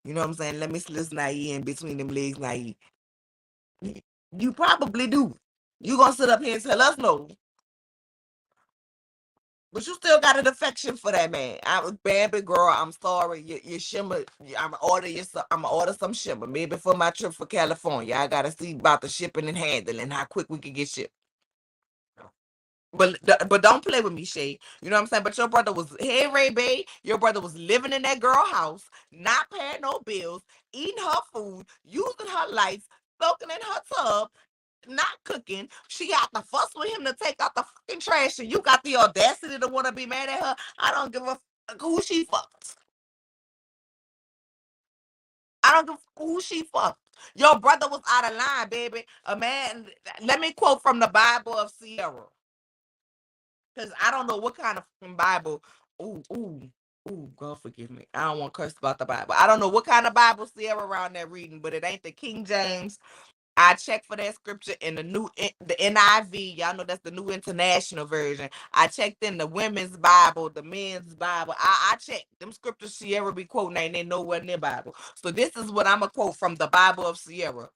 Speaker 3: You know what I'm saying? Let me slip naive in between them legs naive. You probably do. You gonna sit up here and tell us no. But you still got an affection for that man. I was baby girl. I'm sorry. Your shimmer. I'm gonna order some shimmer. Maybe for my trip for California. I gotta see about the shipping and handling, how quick we can get shipped. But don't play with me, Shay. You know what I'm saying? But your brother was, hey Ray Bay, your brother was living in that girl house, not paying no bills, eating her food, using her lights, soaking in her tub, not cooking. She got to fuss with him to take out the fucking trash, and you got the audacity to want to be mad at her. I don't give a fuck who she fucked. I don't give a fuck who she fucked. Your brother was out of line, baby. A man. Let me quote from the Bible of Sierra. Because I don't know what kind of fucking Bible. Ooh, ooh, ooh, God forgive me. I don't want to curse about the Bible. I don't know what kind of Bible Sierra around there reading, but it ain't the King James. I checked for that scripture in the NIV. Y'all know that's the New International Version. I checked in the women's Bible, the men's Bible. I checked them scriptures Sierra be quoting ain't nowhere near Bible. So this is what I'm gonna quote from the Bible of Sierra.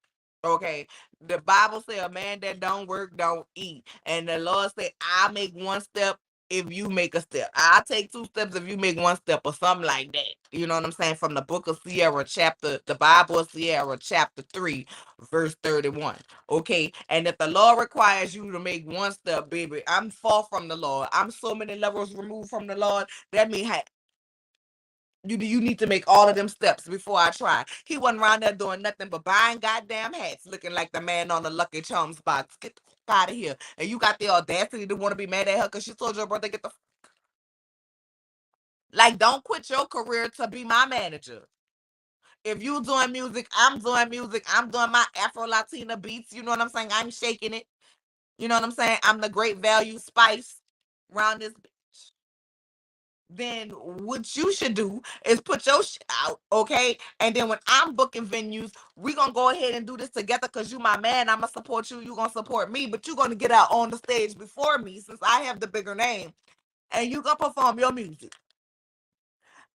Speaker 3: Okay, the Bible say a man that don't work don't eat, and the Lord say I make one step if you make a step. I'll take 2 steps if you make one step, or something like that. You know what I'm saying? From the book of Sierra, the Bible of Sierra, chapter 3, verse 31. Okay. And if the law requires you to make one step, baby, I'm far from the Lord. I'm so many levels removed from the Lord. That means you need to make all of them steps before I try. He wasn't around there doing nothing but buying goddamn hats, looking like the man on the Lucky Charms box. Get the fuck out of here. And you got the audacity to want to be mad at her because she told your brother get the like, don't quit your career to be my manager. If you doing music, I'm doing music. I'm doing my Afro Latina beats. You know what I'm saying? I'm shaking it. You know what I'm saying? I'm the great value spice around this bitch. Then what you should do is put your shit out, okay? And then when I'm booking venues, we gonna go ahead and do this together because you my man. I'ma support you. You gonna support me, but you gonna get out on the stage before me since I have the bigger name. And you gonna perform your music.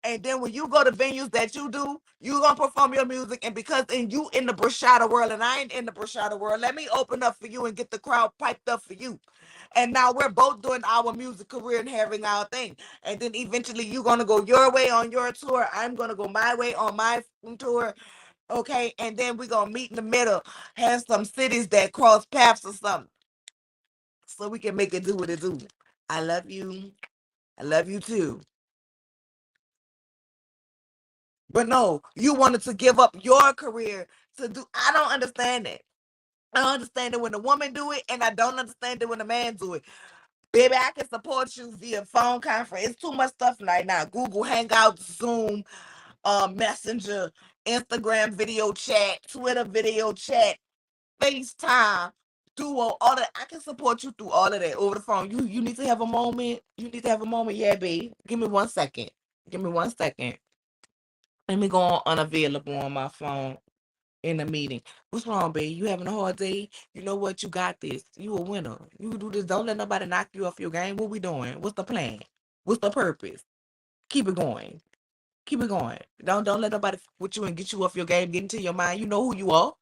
Speaker 3: And then when you go to venues that you do, you gonna perform your music. And because you in the bruschetta world and I ain't in the bruschetta world, let me open up for you and get the crowd piped up for you. And now we're both doing our music career and having our thing. And then eventually you're gonna go your way on your tour. I'm gonna go my way on my tour. Okay. And then we're gonna meet in the middle, have some cities that cross paths or something. So we can make it do what it do. I love you. I love you too. But no, you wanted to give up your career to do. I don't understand that. I don't understand it when a woman do it, and I don't understand it when a man do it. Baby, I can support you via phone conference. It's too much stuff right now. Google Hangouts, Zoom, Messenger, Instagram video chat, Twitter video chat, FaceTime, Duo, all that. I can support you through all of that over the phone. You need to have a moment. You need to have a moment. Yeah, babe. Give me 1 second. Give me 1 second. Let me go on unavailable on my phone in a meeting. What's wrong, babe? You having a hard day? You know what? You got this. You a winner. You can do this. Don't let nobody knock you off your game. What we doing? What's the plan? What's the purpose? Keep it going. Keep it going. Don't let nobody with you and get you off your game, get into your mind. You know who you are.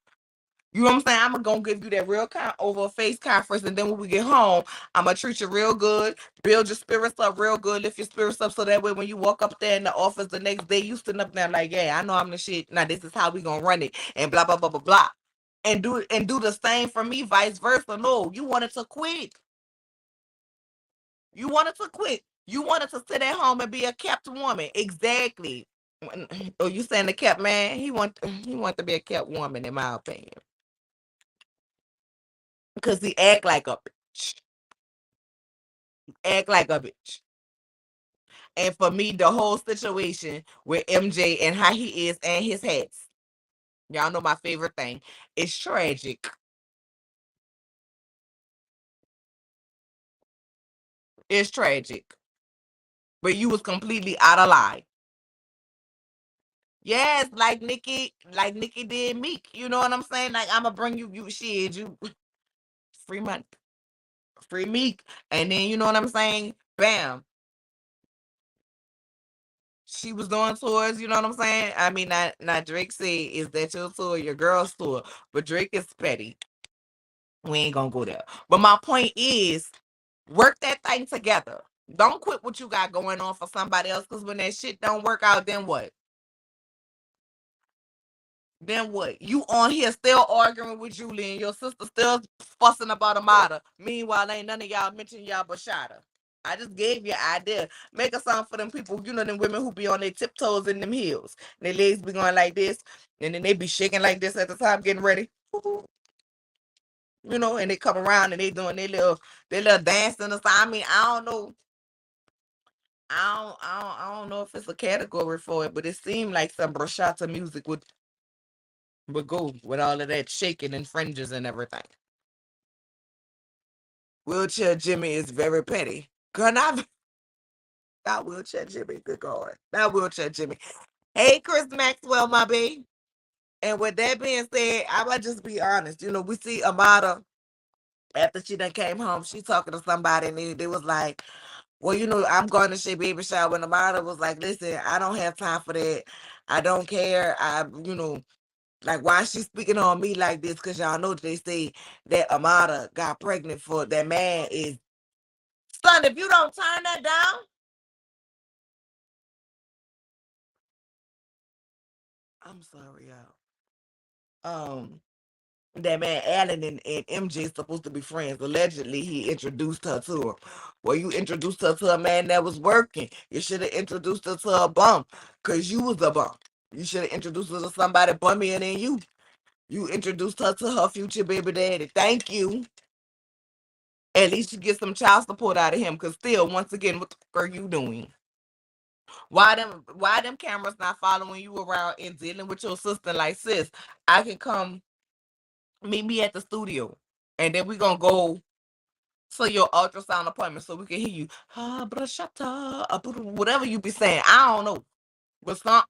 Speaker 3: You know what I'm saying? I'm gonna give you that real over a face conference, and then when we get home, I'm gonna treat you real good, build your spirits up real good, lift your spirits up, so that way when you walk up there in the office the next day, you sitting up there like, yeah, I know I'm the shit. Now this is how we gonna run it, and blah blah blah blah blah, and do the same for me, vice versa. No, you wanted to quit. You wanted to quit. You wanted to sit at home and be a kept woman. Exactly. Oh, you saying the kept man? He want to be a kept woman, in my opinion, because he act like a bitch. Act like a bitch. And for me, the whole situation with MJ and how he is and his hats, y'all know my favorite thing. It's tragic. It's tragic. But you was completely out of line. Yes, like Nikki did Meek. You know what I'm saying? Like I'ma bring you shit, you free money, free Meek, and then you know what I'm saying? Bam, she was doing tours. You know what I'm saying? I mean, not Drake said, "Is that your tour, your girl's tour?" But Drake is petty. We ain't gonna go there. But my point is, work that thing together. Don't quit what you got going on for somebody else. Because when that shit don't work out, then what? Then what? You on here still arguing with Julie and your sister still fussing about Amada. Meanwhile, ain't none of y'all mentioning y'all Bashada. I just gave you an idea. Make a song for them people, you know, them women who be on their tiptoes in them heels. Their legs be going like this, and then they be shaking like this at the time, getting ready. You know, and they come around and they doing their little dancing or something. I mean, I don't know. I don't know if it's a category for it, but it seemed like some bruschetta music would go with all of that shaking and fringes and everything. Wheelchair Jimmy is very petty. Girl, not wheelchair Jimmy. Good God, not wheelchair Jimmy. Hey, Chris Maxwell, my baby. And with that being said, I might just be honest. You know, we see Amada after she done came home. She talking to somebody, and they was like, well, you know, I'm going to Shea Baby Shower. And Amada was like, listen, I don't have time for that. I don't care. Like, why is she speaking on me like this? Because y'all know they say that Amada got pregnant for that man is. Son, if you don't turn that down, I'm sorry, y'all. That man Allen and MJ supposed to be friends. Allegedly, he introduced her to him. Well, you introduced her to a man that was working. You should have introduced her to a bum, because you was a bum. You should have introduced her to somebody bummier than you. You introduced her to her future baby daddy. Thank you. At least you get some child support out of him. Cause still, once again, what the fuck are you doing? Why them cameras not following you around and dealing with your sister like, sis, I can come meet me at the studio. And then we gonna go to your ultrasound appointment so we can hear you. Ah, brushata, whatever you be saying. I don't know. But some,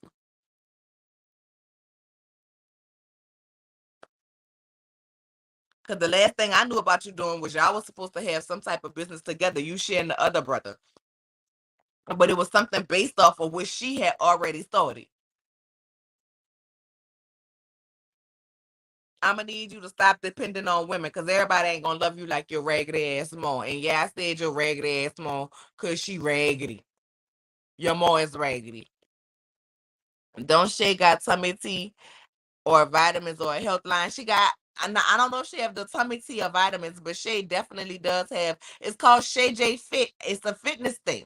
Speaker 3: cause the last thing I knew about you doing was y'all was supposed to have some type of business together. You sharing the other brother. But it was something based off of what she had already started. I'm gonna need you to stop depending on women, because everybody ain't gonna love you like your raggedy ass mom. And yeah, I said your raggedy ass mom because she raggedy. Your mom is raggedy. Don't Shay got tummy tea or vitamins or a health line? She got. I don't know if she have the tummy tea or vitamins, but Shay definitely does have. It's called Shay J Fit. It's a fitness thing.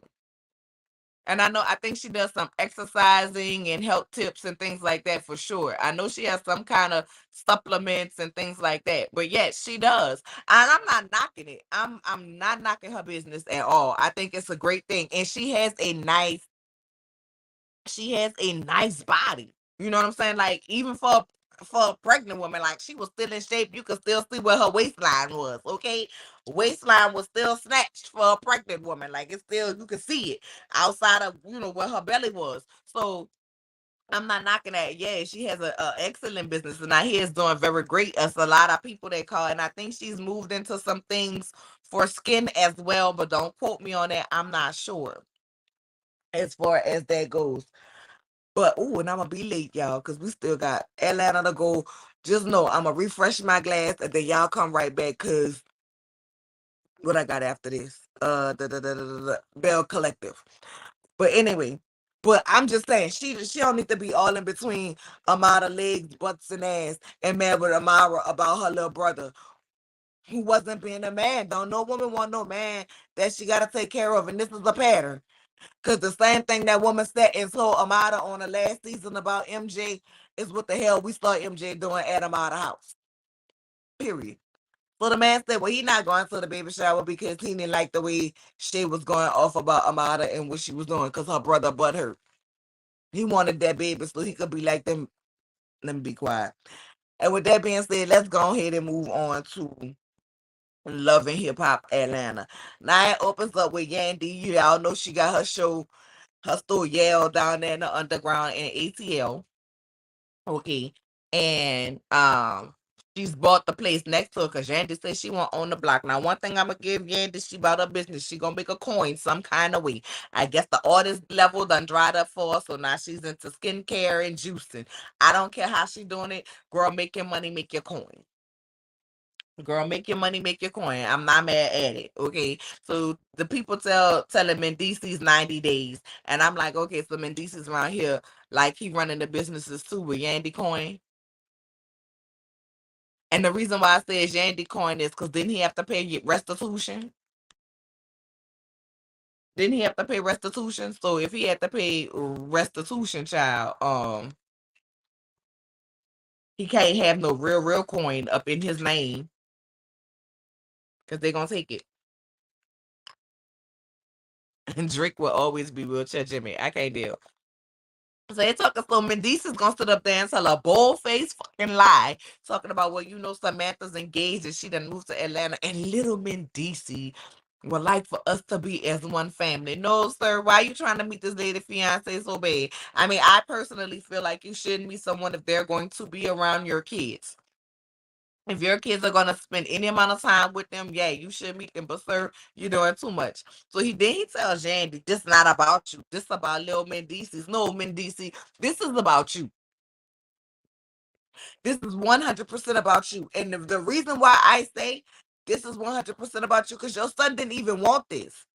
Speaker 3: And I think she does some exercising and health tips and things like that for sure. I know she has some kind of supplements and things like that. But yes, she does. And I'm not knocking it. I'm not knocking her business at all. I think it's a great thing. And she has a nice body. You know what I'm saying? Like, even for a pregnant woman, like, she was still in shape. You could still see where her waistline was. Okay, waistline was still snatched for a pregnant woman. Like, it's still, you could see it outside of, where her belly was. So I'm not knocking that. Yeah, she has a excellent business, and I hear it's doing very great. It's a lot of people that call, and I think she's moved into some things for skin as well. But don't quote me on that. I'm not sure as far as that goes. But and I'm gonna be late, y'all, because we still got Atlanta to go, Just know I'm gonna refresh my glass and then y'all come right back, cause what I got after this? The Bell Collective. But anyway, but I'm just saying she don't need to be all in between Amara legs, butts, and ass and mad with Amara about her little brother who wasn't being a man. Don't no woman want no man that she gotta take care of, and this is a pattern. Cause the same thing that woman said and told Amada on the last season about MJ is what the hell we saw MJ doing at Amada house. Period. So the man said, well, he not going to the baby shower because he didn't like the way she was going off about Amada and what she was doing because her brother butt hurt. He wanted that baby so he could be like them. Let me be quiet. And with that being said, let's go ahead and move on to Love and Hip Hop Atlanta. Now it opens up with Yandy. You all know she got her show, her store Yale down there in the underground in ATL. Okay. And she's bought the place next to her because Yandy says she won't own the block. Now, one thing I'm gonna give Yandy, she about her business. She gonna make a coin some kind of way. I guess the artist level done dried up for her, so now she's into skincare and juicing. I don't care how she doing it. Girl, make your money, make your coin. Girl, make your money, make your coin. I'm not mad at it. Okay. So the people telling Mendici's 90 days. And I'm like, okay, so Mendici's around here, like he running the businesses too with Yandy Coin. And the reason why I said Yandy Coin is because didn't he have to pay restitution? Didn't he have to pay restitution? So if he had to pay restitution, child, he can't have no real coin up in his name because they're gonna take it. And Drake will always be wheelchair Jimmy. I can't deal. So they talking, so Mendice's gonna sit up there and tell a bold-faced fucking lie, talking about, well, you know, Samantha's engaged and she done moved to Atlanta, and little Mendice would like for us to be as one family. No, sir, why you trying to meet this lady fiance so bad? I mean, I personally feel like you shouldn't meet someone if they're going to be around your kids. If your kids are gonna spend any amount of time with them, yeah, you should meet them. But sir, you're doing too much. So he tells Yandy, this not about you. This about Lil Mendice's. No, Mendice, this is about you. This is 100% about you. And the reason why I say this is 100% about you, because your son didn't even want this.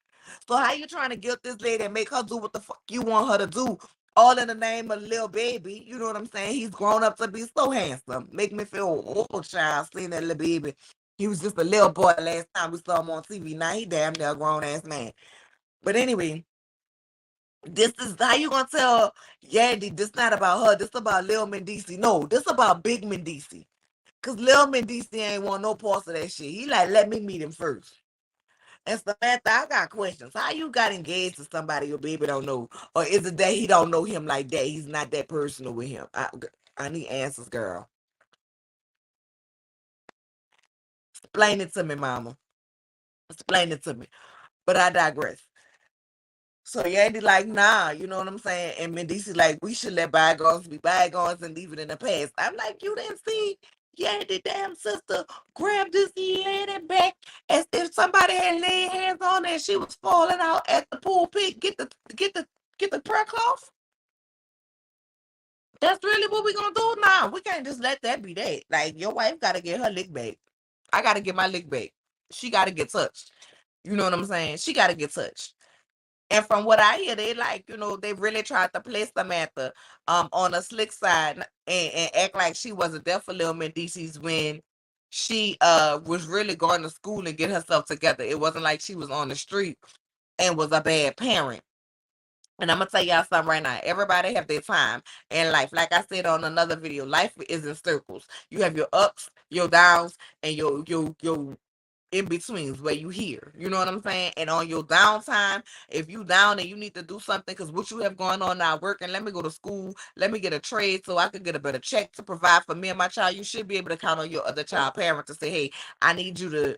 Speaker 3: So how you trying to guilt this lady and make her do what the fuck you want her to do? All in the name of little baby. You know what I'm saying? He's grown up to be so handsome. Make me feel old child seeing that little baby. He was just a little boy last time we saw him on TV. Now he damn near a grown ass man. But anyway, this is how you gonna tell Yandy this not about her. This about Lil Mendici. No, this about Big Mendici. Cause Lil Mendici ain't want no parts of that shit. He like, let me meet him first. And Samantha, I got questions. How you got engaged to somebody your baby don't know? Or is it that he don't know him like that? He's not that personal with him. I need answers, girl. Explain it to me, mama. Explain it to me. But I digress. So Yandy like, nah, you know what I'm saying? And Mendici like, we should let bygones be bygones and leave it in the past. I'm like, you didn't see Yandy damn sister grab this lady back as if somebody had laid hands on her and she was falling out at the pulpit. Get the prayer cloth. That's really what we gonna do now. We can't just let that be that. Like your wife gotta get her lick back. I gotta get my lick back. She gotta get touched. You know what I'm saying? She gotta get touched. And from what I hear, they like, you know, they really tried to play Samantha on a slick side and act like she wasn't there for Lil Mendicis when she was really going to school and get herself together. It wasn't like she was on the street and was a bad parent. And I'm gonna tell y'all something right now. Everybody have their time in life. Like I said on another video, life is in circles. You have your ups, your downs, and your in betweens where you here. You know what I'm saying? And on your downtime, if you down and you need to do something, because what you have going on now, working, let me go to school, let me get a trade so I could get a better check to provide for me and my child. You should be able to count on your other child parent to say, hey, I need you to,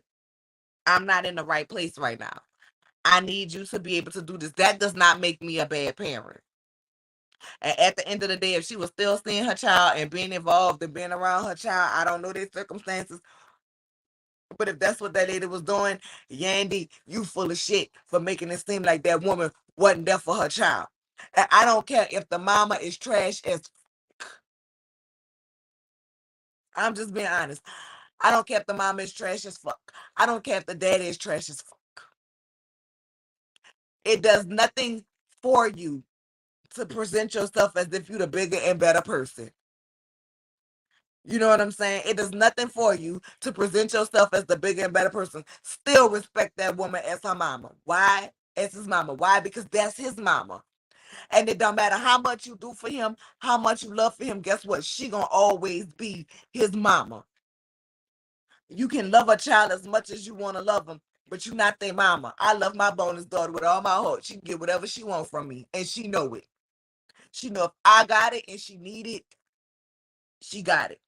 Speaker 3: I'm not in the right place right now. I need you to be able to do this. That does not make me a bad parent. And at the end of the day, if she was still seeing her child and being involved and being around her child, I don't know their circumstances. But if that's what that lady was doing, Yandy, you full of shit for making it seem like that woman wasn't there for her child. And I don't care if the mama is trash as I'm just being honest. I don't care if the mama is trash as fuck. I don't care if the daddy is trash as fuck. It does nothing for you to present yourself as if you're the bigger and better person. You know what I'm saying? It does nothing for you to present yourself as the bigger and better person. Still respect that woman as her mama. Why? As his mama. Why? Because that's his mama. And it don't matter how much you do for him, how much you love for him, guess what? She gonna always be his mama. You can love a child as much as you want to love them, but you're not their mama. I love my bonus daughter with all my heart. She can get whatever she wants from me, and she know it. She know if I got it and she need it, she got it.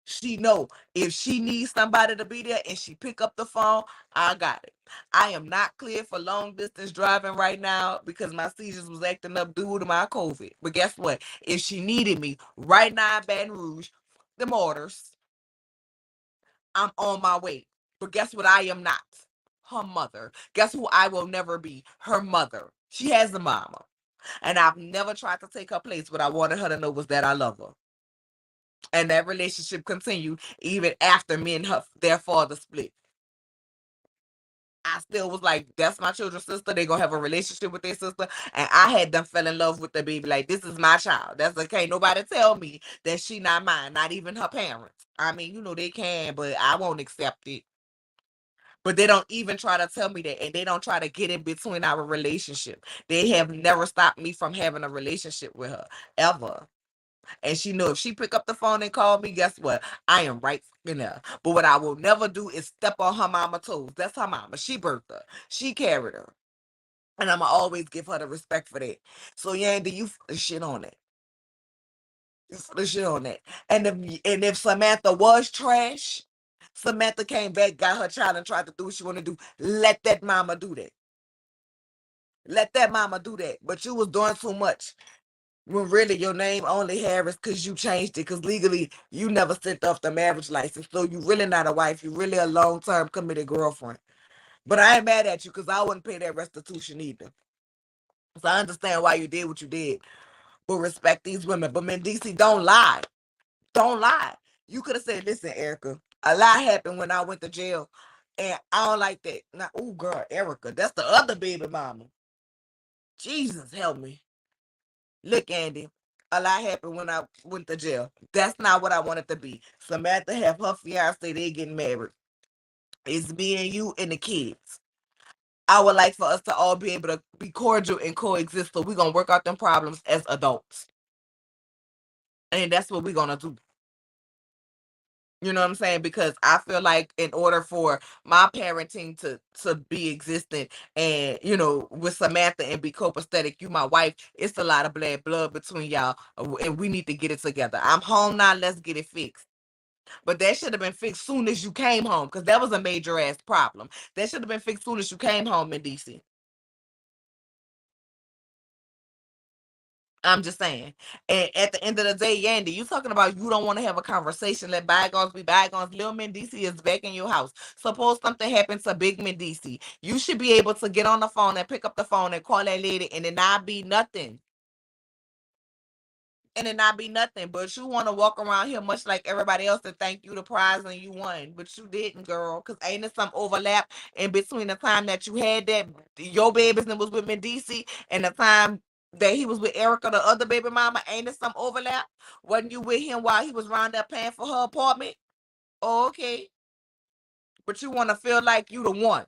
Speaker 3: She know if she needs somebody to be there and she pick up the phone, I got it. I am not clear for long distance driving right now because my seizures was acting up due to my COVID. But guess what? If she needed me right now in Baton Rouge, them orders, I'm on my way. But guess what? I am not her mother. Guess who I will never be? Her mother. She has a mama. And I've never tried to take her place. What I wanted her to know was that I love her. And that relationship continued even after me and her their father split. I still was like, that's my children's sister. They gonna have a relationship with their sister. And I had them fell in love with the baby. Like, this is my child. That's okay. Nobody tell me that she not mine, not even her parents. I mean, they can, but I won't accept it. But they don't even try to tell me that, and they don't try to get in between our relationship. They have never stopped me from having a relationship with her, ever. And she knew if she pick up the phone and call me, guess what? I am right in there. But what I will never do is step on her mama toes. That's her mama. She birthed her. She carried her. And I'ma always give her the respect for that. So Yandy, you the shit on that. You the shit on that. And if Samantha was trash, Samantha came back, got her child, and tried to do what she wanna do. Let that mama do that. Let that mama do that. But you was doing too much. When really your name only Harris because you changed it, because legally you never sent off the marriage license. So you really not a wife. You really a long-term committed girlfriend. But I ain't mad at you because I wouldn't pay that restitution either. So I understand why you did what you did. But respect these women. But Mendici, don't lie. Don't lie. You could have said, listen, Erica, a lot happened when I went to jail. And I don't like that. Now, oh girl, Erica, that's the other baby mama. Jesus help me. Look, Andy, a lot happened when I went to jail. That's not what I wanted to be. Samantha have her fiance, they getting married. It's me and you and the kids. I would like for us to all be able to be cordial and coexist. So we're gonna work out them problems as adults. And that's what we're gonna do. You know what I'm saying? Because I feel like in order for my parenting to be existent and with Samantha and be copacetic, you my wife, it's a lot of bad blood between y'all, and we need to get it together. I'm home now, let's get it fixed. But that should have been fixed soon as you came home, because that was a major ass problem. That should have been fixed soon as you came home in DC. I'm just saying. And at the end of the day, Yandy, you talking about you don't want to have a conversation. Let bygones be bygones. Lil Mendici is back in your house. Suppose something happens to Big Mendici. You should be able to get on the phone and pick up the phone and call that lady and it not be nothing. And it not be nothing. But you want to walk around here much like everybody else and think you the prize and you won. But you didn't, girl. Because ain't there some overlap in between the time that you had that your babies and was with Mendici and the time that he was with Erica, the other baby mama? Ain't there some overlap? Wasn't you with him while he was round there paying for her apartment? Oh, okay. But you want to feel like you the one.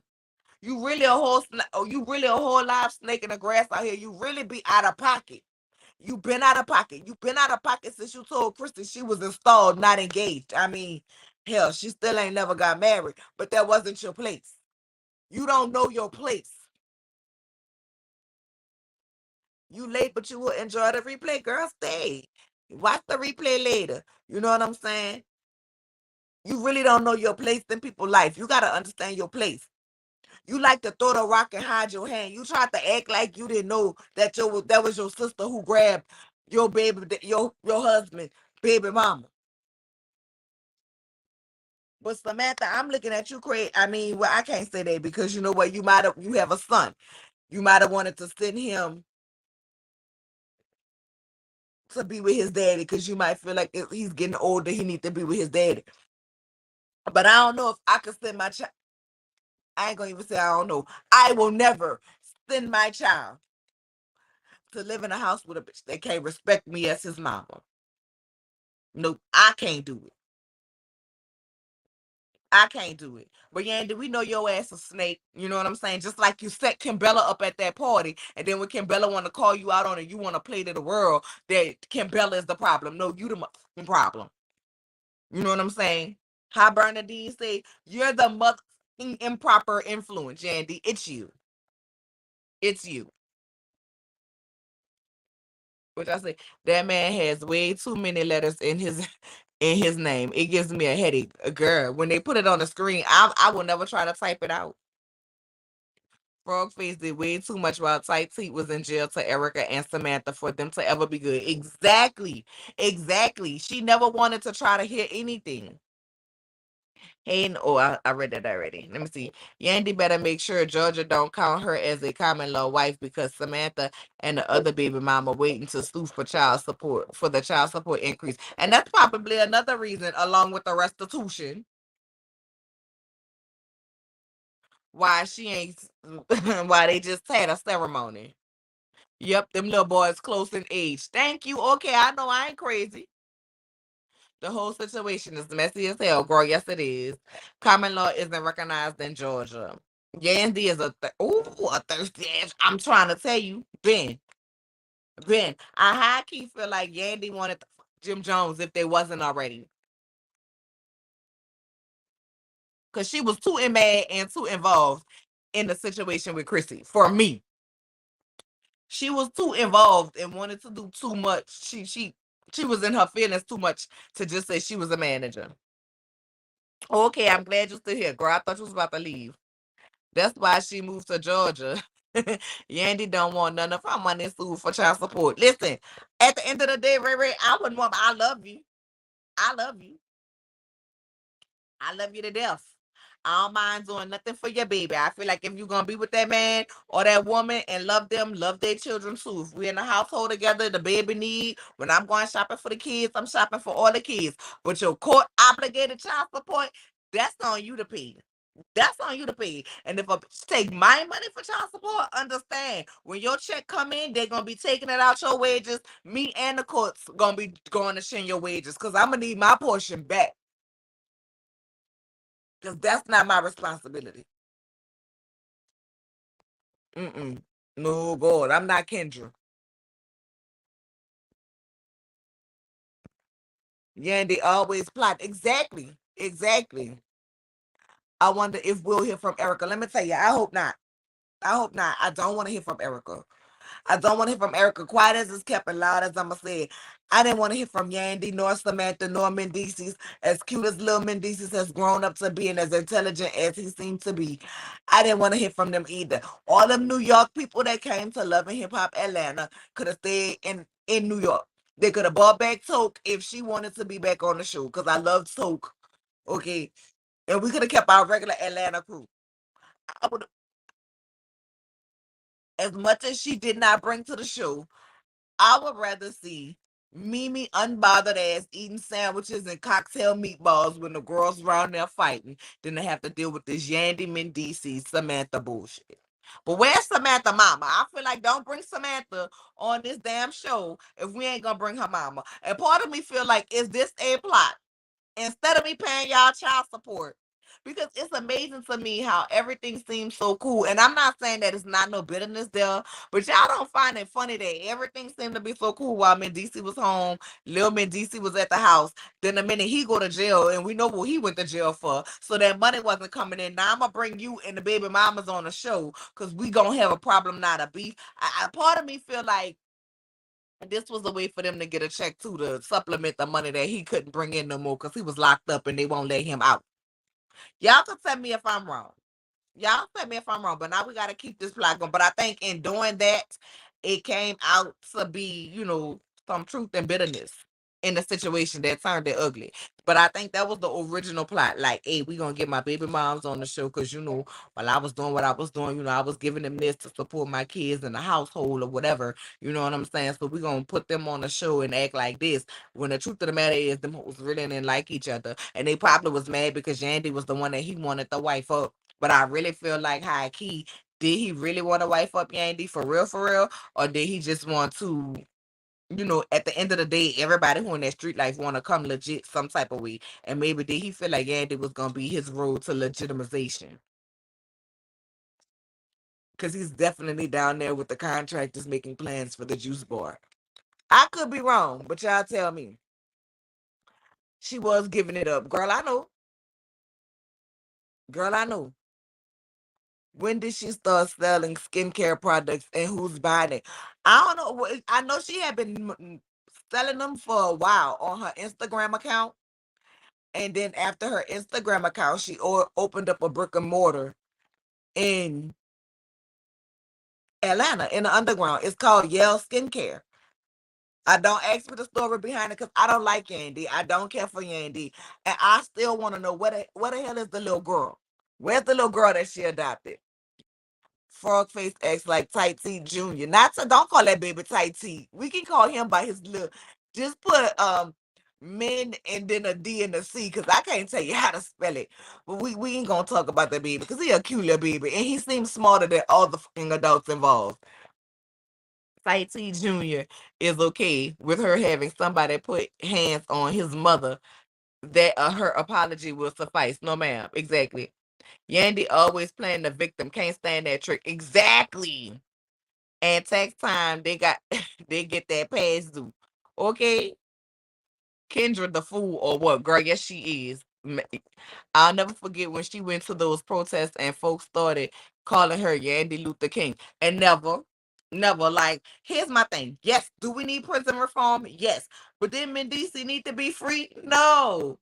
Speaker 3: You really a whole you really a whole live snake in the grass out here. You really be out of pocket. You been out of pocket. You been out of pocket since you told Kristen she was installed, not engaged. I mean, hell, she still ain't never got married, but that wasn't your place. You don't know your place. You late, but you will enjoy the replay. Girl, stay. Watch the replay later. You know what I'm saying? You really don't know your place in people's life. You got to understand your place. You like to throw the rock and hide your hand. You tried to act like you didn't know that was your sister who grabbed your baby, your husband, baby mama. But Samantha, I'm looking at you crazy. I mean, well, I can't say that because you know what? You have a son. You might have wanted to send him to be with his daddy because you might feel like he's getting older, he need to be with his daddy. But I don't know if I could send my child. I ain't gonna even say I don't know. I will never send my child to live in a house with a bitch that can't respect me as his mama. Nope, I can't do it. I can't do it. But Yandy, we know your ass a snake. You know what I'm saying? Just like you set Kimbella up at that party, and then when Kimbella want to call you out on it, you want to play to the world that Kimbella is the problem. No, you the problem. You know what I'm saying? How Bernadine say, you're the improper influence, Yandy. It's you. It's you. Which I say, that man has way too many letters in his in his name. It gives me a headache. Girl, when they put it on the screen, I will never try to type it out. Frogface did way too much while Tight Teeth was in jail to Erica and Samantha for them to ever be good. Exactly. Exactly. She never wanted to try to hear anything. Hey, oh, I read that already. Let me see. Yandy better make sure Georgia don't count her as a common law wife because Samantha and the other baby mama waiting to sue for child support for the child support increase. And that's probably another reason, along with the restitution, why she ain't why they just had a ceremony. Yep, them little boys close in age. Thank you. Okay, I know I ain't crazy. The whole situation is messy as hell, girl. Yes, it is. Common law isn't recognized in Georgia. Yandy is a thirsty ass. I'm trying to tell you, Ben. I high key feel like Yandy wanted to fuck Jim Jones if they wasn't already, because she was too mad and too involved in the situation with Chrissy. For me, she was too involved and wanted to do too much. She was in her feelings too much to just say she was a manager. Okay, I'm glad you're still here, girl. I thought you was about to leave. That's why she moved to Georgia. Yandy don't want none of her money sued for child support. Listen, at the end of the day, Ray Ray, I wouldn't want. I love you. I love you. I love you to death. I don't mind doing nothing for your baby. I feel like if you're gonna be with that man or that woman and love them, love their children too. If we're in a household together, the baby need, when I'm going shopping for the kids, I'm shopping for all the kids. But your court obligated child support, that's on you to pay. That's on you to pay. And if a bitch take my money for child support, understand when your check come in, they're gonna be taking it out your wages. Me and the courts gonna be going to share your wages because I'm gonna need my portion back. Because that's not my responsibility. Mm-mm. No, God, I'm not Kendra. Yeah, and they always plot. Exactly. Exactly. I wonder if we'll hear from Erica. Let me tell you, I hope not. I hope not. I don't want to hear from Erica. I don't want to hear from Erica. Quiet as it's kept and loud as I'ma say it. I didn't want to hear from Yandy, nor Samantha, nor Mendices. As cute as little Mendices has grown up to be and as intelligent as he seemed to be. I didn't want to hear from them either. All them New York people that came to Love and Hip Hop Atlanta could have stayed in New York. They could have brought back Toke if she wanted to be back on the show. Because I love Toke. Okay. And we could have kept our regular Atlanta crew. I would, as much as she did not bring to the show, I would rather see Mimi unbothered ass eating sandwiches and cocktail meatballs when the girls around there fighting than to have to deal with this Yandy Mendici Samantha bullshit. But where's Samantha mama? I feel like don't bring Samantha on this damn show if we ain't gonna bring her mama. And part of me feel like, is this a plot? Instead of me paying y'all child support. Because it's amazing to me how everything seems so cool. And I'm not saying that it's not no bitterness there, but y'all don't find it funny that everything seemed to be so cool while Mendici was home, Lil Mendici was at the house. Then the minute he go to jail, and we know what he went to jail for, so that money wasn't coming in. Now I'm gonna bring you and the baby mamas on the show because we gonna have a problem, not a beef. Part of me feel like this was a way for them to get a check too to supplement the money that he couldn't bring in no more because he was locked up and they won't let him out. Y'all can tell me if I'm wrong. Y'all tell me if I'm wrong, but now we got to keep this plot going. But I think in doing that, it came out to be, some truth and bitterness. in the situation that turned it ugly. But I think that was the original plot. Like, hey, we gonna get my baby moms on the show because while I was doing what I was doing, I was giving them this to support my kids in the household or whatever. You know what I'm saying? So we gonna put them on the show and act like this. When the truth of the matter is, them hoes really didn't like each other, and they probably was mad because Yandy was the one that he wanted the wife up. But I really feel like high key, did he really want to wife up Yandy for real, or did he just want to? At the end of the day, everybody who in that street life want to come legit some type of way. And maybe did he feel like Andy was going to be his road to legitimization? Because he's definitely down there with the contractors making plans for the juice bar. I could be wrong, but y'all tell me. She was giving it up. Girl, I know. Girl, I know. When did she start selling skincare products and who's buying it? I don't know. I know she had been selling them for a while on her Instagram account. And then after her Instagram account, she opened up a brick and mortar in Atlanta in the underground. It's called Yale Skincare. I don't ask for the story behind it because I don't like Yandy. I don't care for Yandy. And I still want to know what the hell is the little girl? Where's the little girl that she adopted? Frog face acts like Tight T Jr. Not to don't call that baby Tight T. We can call him by his little just put men and then a D and a C because I can't tell you how to spell it. But we ain't gonna talk about that baby because he a cute little baby and he seems smarter than all the fucking adults involved. Tight T Jr. is okay with her having somebody put hands on his mother that her apology will suffice. No ma'am. Exactly. Yandy always playing the victim. Can't stand that trick. Exactly. And tax time, they got they get that past due. Okay, Kendra the fool or what? Girl, yes she is. I'll never forget when she went to those protests and folks started calling her Yandy Luther King. And never like. Here's my thing. Yes, do we need prison reform? Yes, but did Mendici need to be free? No,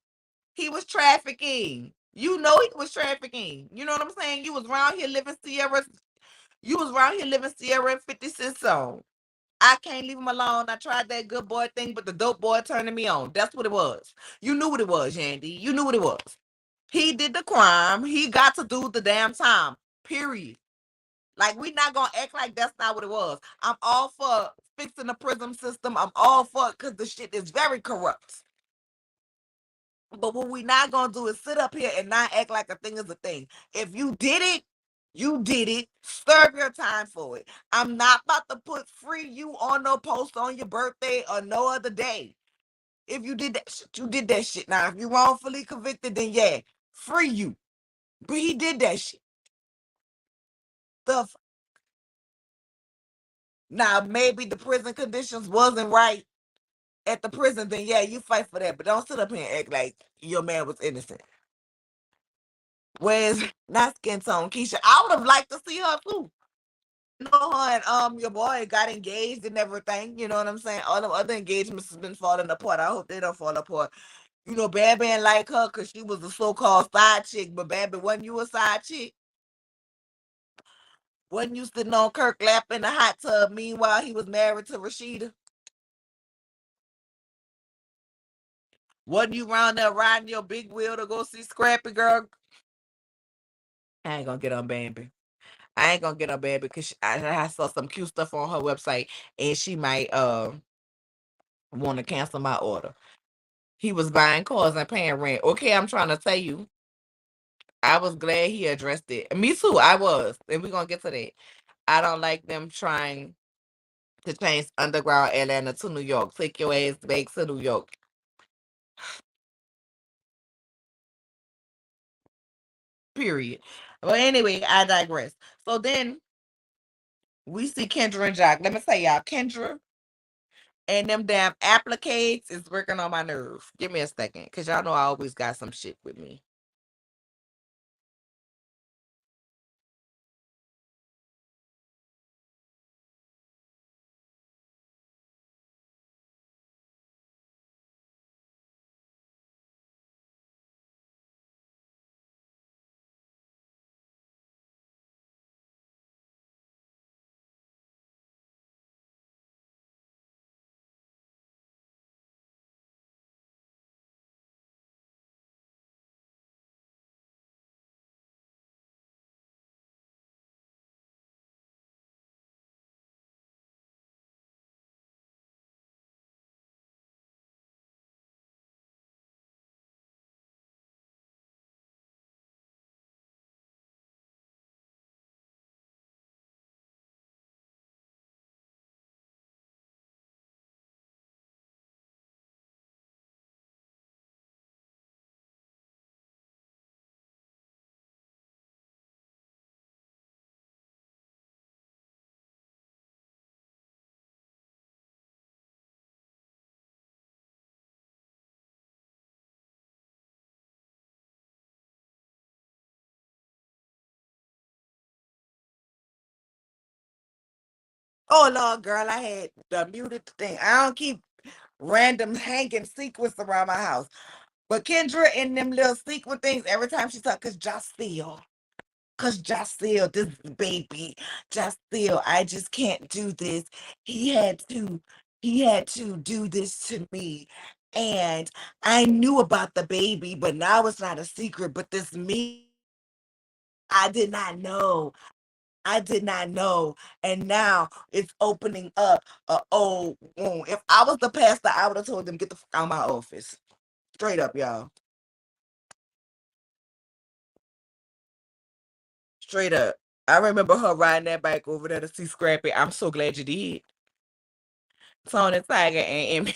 Speaker 3: he was trafficking. He was trafficking. You know what I'm saying? You was around here living Sierra. You was around here living Sierra and 50 Cent song. I can't leave him alone. I tried that good boy thing, but the dope boy turning me on. That's what it was. You knew what it was, Yandy. You knew what it was. He did the crime. He got to do the damn time. Period. Like, we not gonna act like that's not what it was. I'm all for fixing the prison system. I'm all for it because the shit is very corrupt. But what we not gonna do is sit up here and not act like a thing is a thing. If you did it, you did it. Serve your time for it. I'm not about to put free you on no post on your birthday or no other day. If you did that shit, you did that shit. Now, if you wrongfully convicted, then yeah, free you. But he did that shit. Stuff. Now, maybe the prison conditions wasn't right at the prison, then yeah, you fight for that. But don't sit up here and act like your man was innocent. Where's not skin tone Keisha? I would have liked to see her too. No, and your boy got engaged and everything. You know what I'm saying? All the other engagements has been falling apart. I hope they don't fall apart. Baby ain't like her because she was a so-called side chick. But baby, wasn't you a side chick? Wasn't you sitting on Kirk lap in the hot tub? Meanwhile, he was married to Rashida. Wasn't you round there riding your big wheel to go see Scrappy Girl? I ain't gonna get on Bambi. I ain't gonna get on Bambi because I saw some cute stuff on her website and she might want to cancel my order. He was buying cars and paying rent. Okay, I'm trying to tell you, I was glad he addressed it. Me too, I was. And we're gonna get to that. I don't like them trying to change underground Atlanta to New York. Take your ass back to New York. Period. Well, anyway, I digress. So then we see Kendra and Jock. Let me tell y'all, Kendra and them damn applicates is working on my nerve. Give me a second, because y'all know I always got some shit with me. Oh Lord, girl, I had the muted thing. I don't keep random hanging sequence around my house. But Kendra and them little sequin things every time she talk, cause Jocel, this baby, Jocel, I just can't do this. He had to, he had to do this to me. And I knew about the baby, but now it's not a secret. But this I did not know. I did not know. And now it's opening up a old wound. If I was the pastor, I would have told them, get the fuck out of my office. Straight up, y'all. Straight up. I remember her riding that bike over there to see Scrappy. I'm so glad you did. Tony Tiger and Emmy.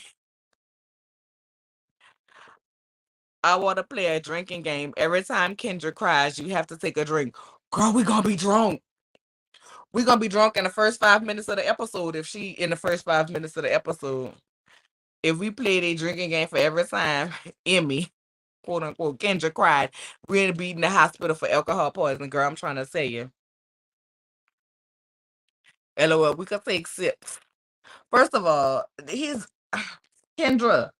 Speaker 3: I want to play a drinking game. Every time Kendra cries, you have to take a drink. Girl, we gonna be drunk. We gonna be drunk in the first 5 minutes of the episode if she in the first 5 minutes of the episode. If we played a drinking game for every time Emmy, quote unquote, Kendra cried, we're gonna be in the hospital for alcohol poisoning. Girl, I'm trying to say you. LOL, we could take sips. First of all, he's Kendra.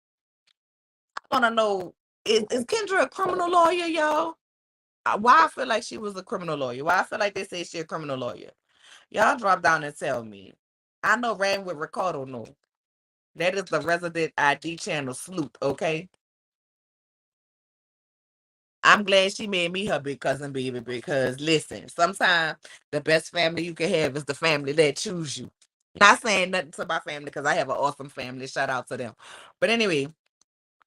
Speaker 3: I wanna know, is Kendra a criminal lawyer, y'all? Why I feel like she was a criminal lawyer? Why I feel like they say she a criminal lawyer? Y'all drop down and tell me. I know Ran with Ricardo no. That is the resident ID channel sleuth, okay? I'm glad she made me her big cousin baby because listen, sometimes the best family you can have is the family that choose you. Not saying nothing to my family because I have an awesome family. Shout out to them. But anyway,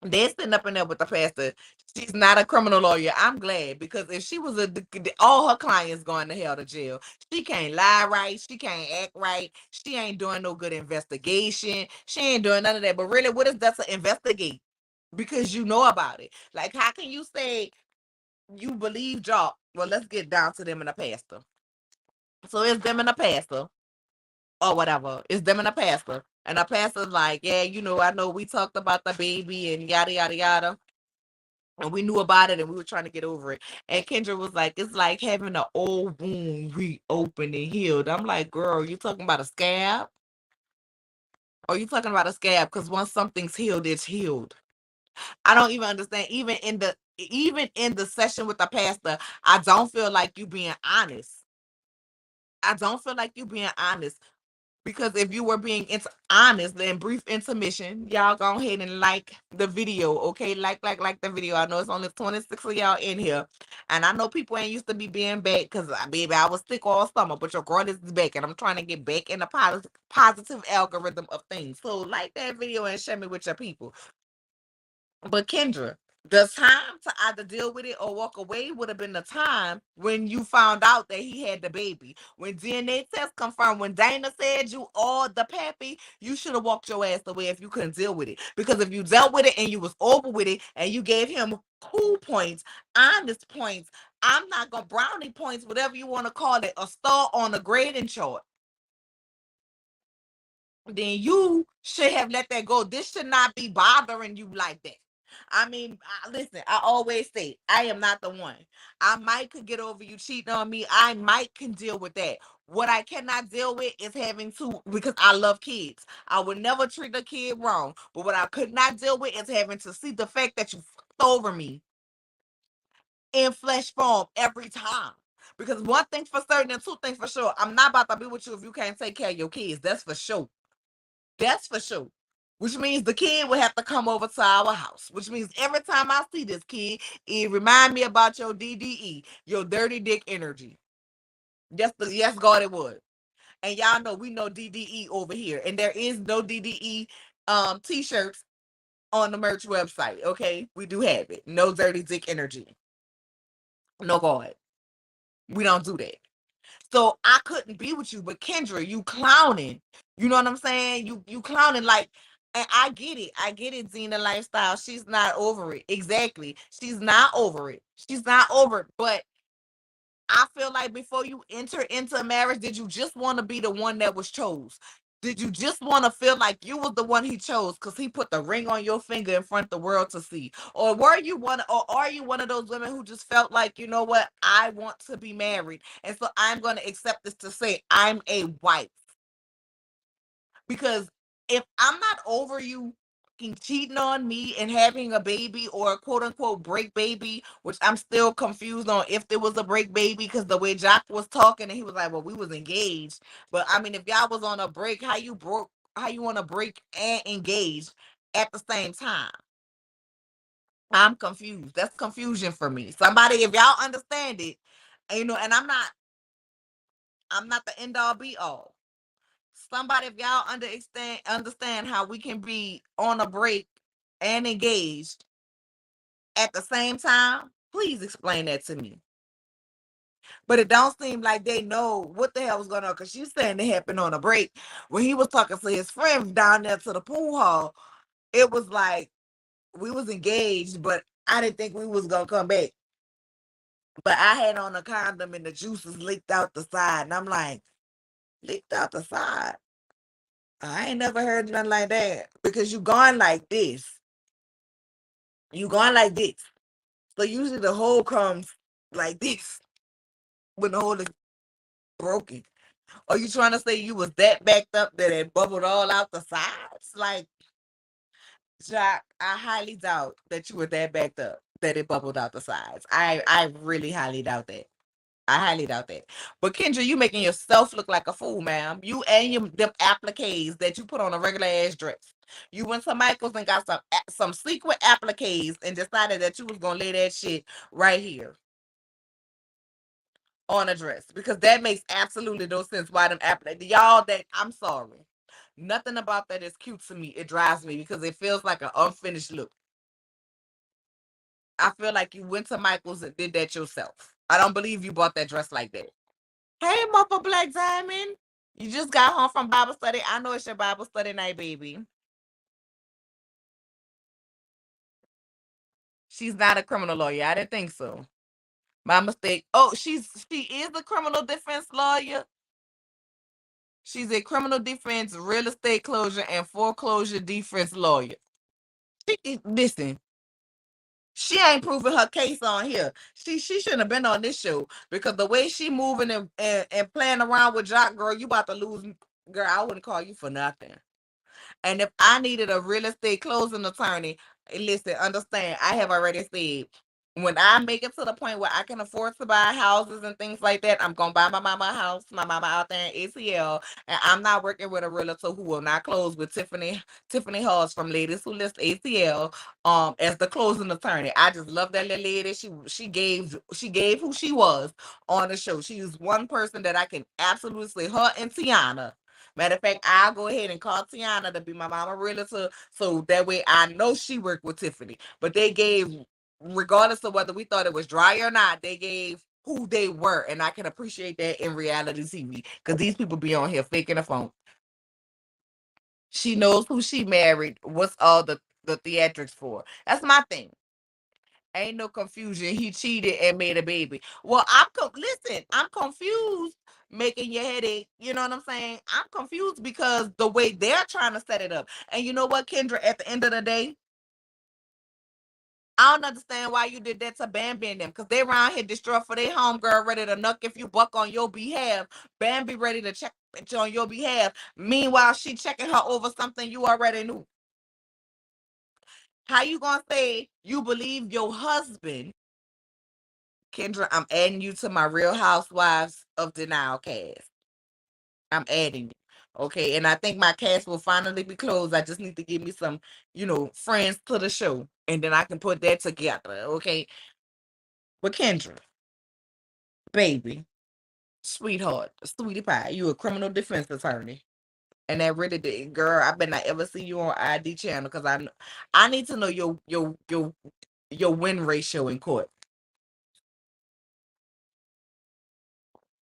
Speaker 3: they're sitting up in there with the pastor. She's not a criminal lawyer. I'm glad because if she was all her clients going to hell to jail. She can't lie right. She can't act right. She ain't doing no good investigation. She ain't doing none of that. But really, what is that to investigate? Because you know about it. Like, how can you say you believe Jock? Well, let's get down to them and the pastor. So it's them and the pastor, or whatever. It's them and the pastor. And the pastor's like, yeah, I know we talked about the baby and yada yada yada. And we knew about it and we were trying to get over it. And Kendra was like, it's like having an old wound reopened and healed. I'm like, girl, you talking about a scab? Or you talking about a scab? Because once something's healed, it's healed. I don't even understand. Even in the session with the pastor, I don't feel like you being honest. I don't feel like you being honest. Because if you were being honest, then brief intermission, y'all go ahead and like the video, okay? Like the video. I know it's only 26 of y'all in here, and I know people ain't used to be being back because, baby, I was sick all summer, but your girl is back, and I'm trying to get back in the positive algorithm of things. So like that video and share me with your people. But Kendra, the time to either deal with it or walk away would have been the time when you found out that he had the baby. When DNA test confirmed, when Dana said you all the pappy, you should have walked your ass away if you couldn't deal with it. Because if you dealt with it and you was over with it and you gave him cool points, honest points, I'm not gonna brownie points, whatever you want to call it, a star on a grading chart, then you should have let that go. This should not be bothering you like that. I mean, listen, I always say I am not the one. I might could get over you cheating on me. I might can deal with that. What I cannot deal with is having to, because I love kids. I would never treat a kid wrong. But what I could not deal with is having to see the fact that you fucked over me in flesh form every time. Because one thing for certain and two things for sure, I'm not about to be with you if you can't take care of your kids. That's for sure. That's for sure. Which means the kid will have to come over to our house. Which means every time I see this kid, it remind me about your DDE, your dirty dick energy. Yes, God, it would. And y'all know we know DDE over here, and there is no DDE t-shirts on the merch website. Okay, we do have it. No dirty dick energy. No God, we don't do that. So I couldn't be with you, but Kendra, you clowning. You know what I'm saying? You clowning like, and I get it. I get it, Zena lifestyle. She's not over it. Exactly. She's not over it. She's not over it. But I feel like before you enter into a marriage, did you just want to be the one that was chose? Did you just want to feel like you was the one he chose because he put the ring on your finger in front of the world to see? Or are you one of those women who just felt like, you know what, I want to be married. And so I'm gonna accept this to say I'm a wife. Because if I'm not over you cheating on me and having a baby or a quote unquote break baby, which I'm still confused on if there was a break baby because the way Jock was talking and he was like, well, we was engaged. But I mean, if y'all was on a break, how you want to break and engage at the same time? I'm confused. That's confusion for me. Somebody, if y'all understand it, and, and I'm not the end all be all. Somebody, if y'all understand how we can be on a break and engaged at the same time, please explain that to me. But it don't seem like they know what the hell was going on because she's saying it happened on a break. When he was talking to his friend down there to the pool hall, it was like we was engaged, but I didn't think we was gonna come back. But I had on a condom and the juices leaked out the side, and I'm like, leaked out the side. I ain't never heard nothing like that because you going like this. You going like this. So usually the hole comes like this when the hole is broken. Are you trying to say you was that backed up that it bubbled all out the sides? Like, Jack, I highly doubt that you were that backed up that it bubbled out the sides. I really highly doubt that. I highly doubt that. But Kendra, you making yourself look like a fool, ma'am. You and your them appliques that you put on a regular ass dress. You went to Michael's and got some sequin appliques and decided that you was gonna lay that shit right here on a dress because that makes absolutely no sense. Why them appliques? Y'all, that I'm sorry. Nothing about that is cute to me. It drives me because it feels like an unfinished look. I feel like you went to Michael's and did that yourself. I don't believe you bought that dress like that. Hey, Mother Black Diamond. You just got home from Bible study. I know it's your Bible study night, baby. She's not a criminal lawyer. I didn't think so. My mistake. Oh, she is a criminal defense lawyer. She's a criminal defense, real estate closure, and foreclosure defense lawyer. Listen, she ain't proving her case on here. She shouldn't have been on this show because the way she moving and playing around with Jock, girl, you about to lose. Girl, I wouldn't call you for nothing. And if I needed a real estate closing attorney, listen, understand, I have already said, when I make it to the point where I can afford to buy houses and things like that, I'm gonna buy my mama a house, my mama out there in ATL, and I'm not working with a realtor who will not close with Tiffany Halls from Ladies Who List ATL as the closing attorney. I just love that little lady. She gave who she was on the show. She is one person that I can absolutely say, her and Tiana. Matter of fact, I'll go ahead and call Tiana to be my mama realtor so that way I know she worked with Tiffany. But they gave, regardless of whether we thought it was dry or not, they gave who they were. And I can appreciate that in reality TV because these people be on here faking a phone. She knows who she married, what's all the theatrics for. That's my thing. Ain't no confusion. He cheated and made a baby. Well, listen, I'm confused making your headache. You know what I'm saying? I'm confused because the way they're trying to set it up. And you know what, Kendra, at the end of the day, I don't understand why you did that to Bambi and them because they around here distraught for their homegirl ready to knock if you buck on your behalf. Bambi ready to check on your behalf. Meanwhile, she checking her over something you already knew. How you gonna say you believe your husband? Kendra, I'm adding you to my Real Housewives of Denial cast. I'm adding you. Okay. And I think my cast will finally be closed. I just need to give me some, friends to the show. And then I can put that together. Okay. But Kendra, baby, sweetheart, sweetie pie, you a criminal defense attorney. And that really did, girl. I bet not ever see you on ID channel because I need to know your win ratio in court.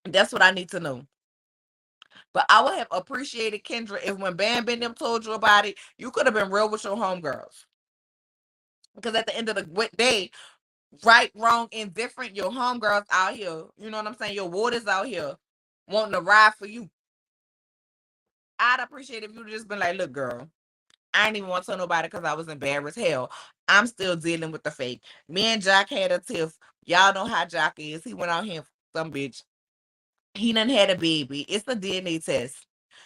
Speaker 3: That's what I need to know. But I would have appreciated, Kendra, if when Bam Bam them told you about it, you could have been real with your homegirls. Because at the end of the day, right, wrong, indifferent, your homegirls out here, you know what I'm saying? Your waters out here wanting to ride for you. I'd appreciate if you just been like, look, girl, I didn't even want to tell nobody because I was embarrassed. Hell, I'm still dealing with the fake. Me and Jock had a tiff. Y'all know how Jock is. He went out here, some bitch. He done had a baby. It's a DNA test.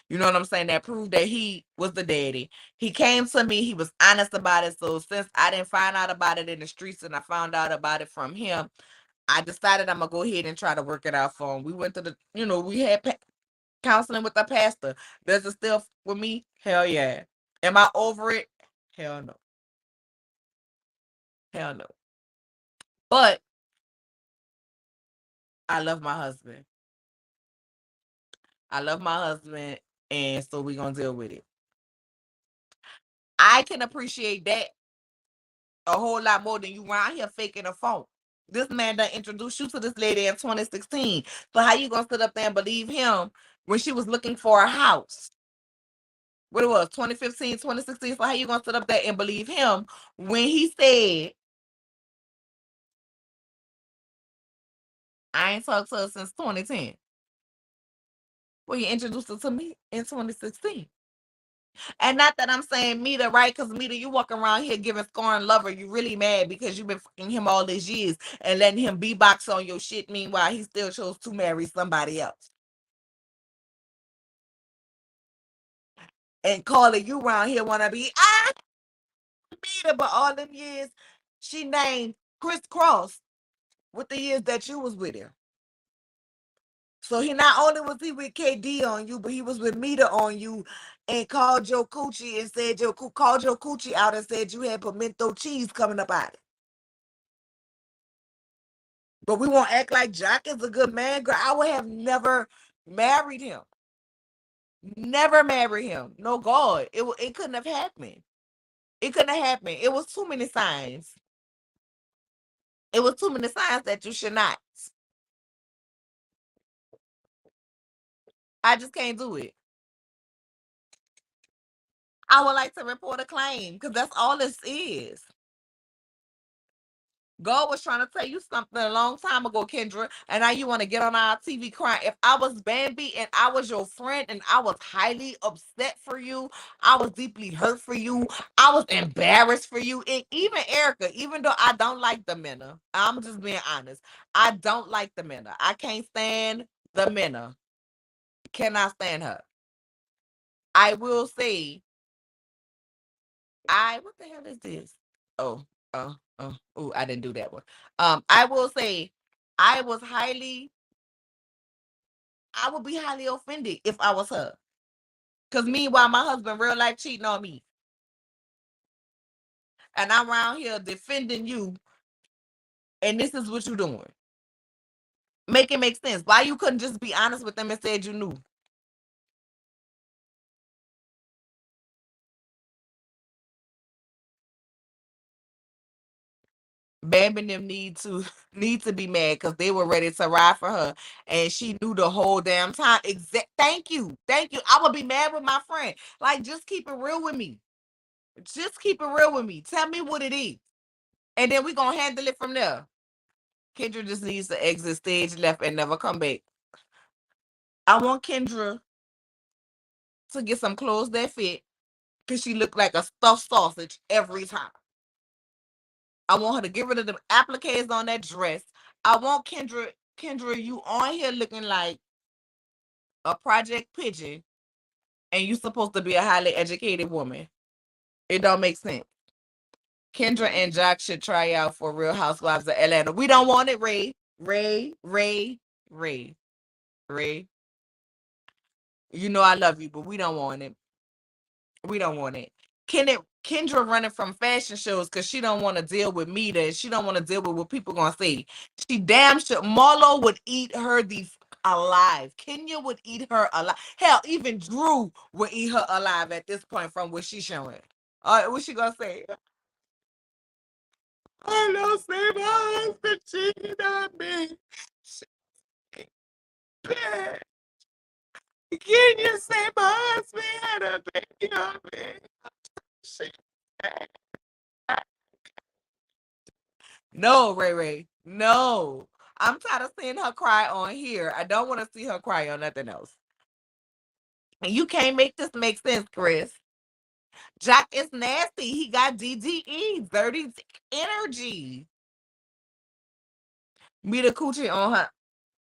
Speaker 3: You know what I'm saying? That proved that he was the daddy. He came to me. He was honest about it. So since I didn't find out about it in the streets and I found out about it from him, I decided I'm gonna go ahead and try to work it out for him. We went to we had counseling with the pastor. Does it still with me? Hell yeah. Am I over it? Hell no. Hell no. But I love my husband. I love my husband, and so we're gonna deal with it. I can appreciate that a whole lot more than you around here faking a phone. This man done introduced you to this lady in 2016. So how you gonna sit up there and believe him when she was looking for a house? What it was, 2015, 2016. So how you gonna sit up there and believe him when he said, I ain't talked to her since 2010? Well, he introduced her to me in 2016. And not that I'm saying Mita, right? Because Mita, you walking around here giving scorn lover. You really mad because you've been fucking him all these years and letting him beatbox on your shit. Meanwhile, he still chose to marry somebody else. And calling you around here wanna be Mita, but all them years she named Chris Cross with the years that you was with him. So he not only was he with KD on you, but he was with Mita on you, and called your coochie and said called your coochie out and said you had pimento cheese coming up out it. But we won't act like Jack is a good man, girl. I would have never married him. Never marry him. No God. It couldn't have happened. It couldn't have happened. It was too many signs. It was too many signs that you should not. I just can't do it. I would like to report a claim because that's all this is. God was trying to tell you something a long time ago, Kendra, and now you want to get on our TV crying. If I was Bambi and I was your friend and I was highly upset for you, I was deeply hurt for you, I was embarrassed for you, and even Erica, even though I don't like the Mena, I'm just being honest, I don't like the Mena. I can't stand the Mena. Cannot stand her. I will say, what the hell is this? Oh, oh, I didn't do that one. I will say, I was highly, I would be highly offended if I was her. Cause meanwhile, my husband real life cheating on me, and I'm around here defending you, and this is what you doing. Make it make sense. Why you couldn't just be honest with them and said you knew? Bam and them need to be mad because they were ready to ride for her, and she knew the whole damn time. Thank you, thank you. I would be mad with my friend. Like, just keep it real with me. Just keep it real with me. Tell me what it is, and then we gonna handle it from there. Kendra just needs to exit stage left and never come back. I want Kendra to get some clothes that fit because she looked like a stuffed sausage every time. I want her to get rid of them appliques on that dress. I want Kendra, you on here looking like a project pigeon, and you supposed to be a highly educated woman. It don't make sense. Kendra and Jack should try out for Real Housewives of Atlanta. We don't want it, Ray. Ray. Ray. You know I love you, but we don't want it. We don't want it. Kendra running from fashion shows because she don't want to deal with media. She don't want to deal with what people gonna say. She damn sure Marlo would eat her alive. Kenya would eat her alive. Hell, even Drew would eat her alive at this point from what she's showing. All right, what she gonna say? I know, say my husband cheated on me. Can you say my husband had a baby on me? No, Ray Ray. No. I'm tired of seeing her cry on here. I don't want to see her cry on nothing else. And you can't make this make sense, Chris. Jack is nasty. He got DDE, dirty energy. Meet a coochie on her.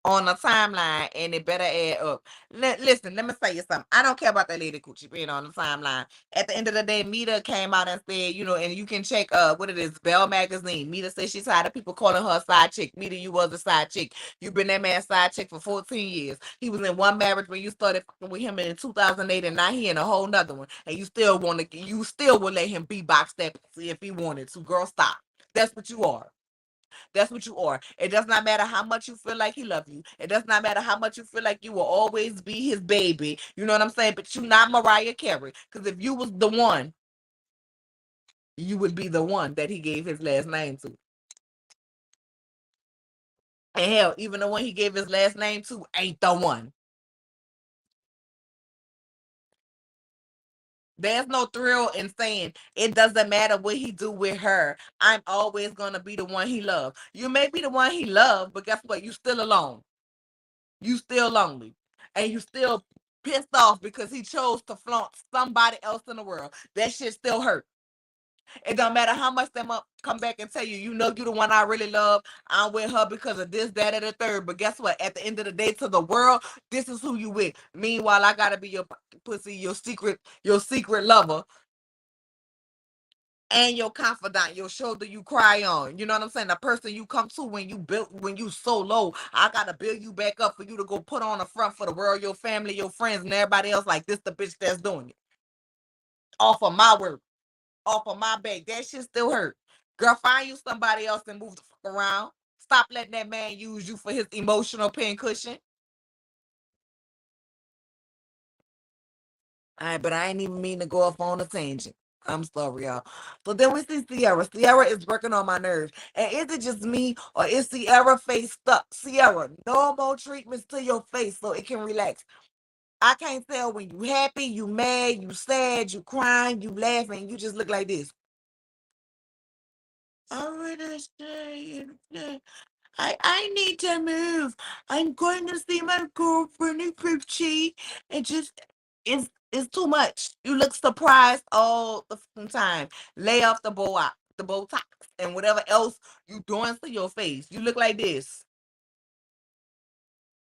Speaker 3: on the timeline, and it better add up. Listen, let me say you something. I don't care about that lady coochie being on the timeline. At the end of the day, Mita came out and said, and you can check what it is, Bell Magazine. Mita said she's tired of people calling her a side chick. Mita, you was a side chick. You've been that man's side chick for 14 years. He was in one marriage when you started fucking with him in 2008, and now he in a whole nother one. And you still would let him beatbox that pussy if he wanted to. Girl, stop. That's what you are. That's what you are. It does not matter how much you feel like he love you. It does not matter how much you feel like you will always be his baby. You know what I'm saying? But you not Mariah Carey. Because if you was the one, you would be the one that he gave his last name to. And hell, even the one he gave his last name to ain't the one. There's no thrill in saying it doesn't matter what he do with her. I'm always gonna be the one he love. You may be the one he love, but guess what? You still alone. You still lonely. And you still pissed off because he chose to flaunt somebody else in the world. That shit still hurt. It don't matter how much them up come back and tell you, you the one I really love. I'm with her because of this, that, and the third. But guess what? At the end of the day, to the world, this is who you with. Meanwhile, I gotta be your pussy, your secret lover, and your confidant, your shoulder you cry on. You know what I'm saying? The person you come to when you so low. I gotta build you back up for you to go put on the front for the world, your family, your friends, and everybody else. Like this, the bitch that's doing it off of my work, off of my back. That shit still hurt. Girl, find you somebody else and move the fuck around. Stop letting that man use you for his emotional pin cushion. All right, but I ain't even mean to go off on a tangent. I'm sorry, y'all. So then we see Sierra. Sierra is working on my nerves. And is it just me or is Sierra face stuck? Sierra, no more treatments to your face so it can relax. I can't tell when you happy, you mad, you sad, you crying, you laughing. You just look like this. I wanna say I need to move. I'm going to see my girlfriend in Gucci. And just it's too much. You look surprised all the fucking time. Lay off the Botox, and whatever else you doing to your face. You look like this.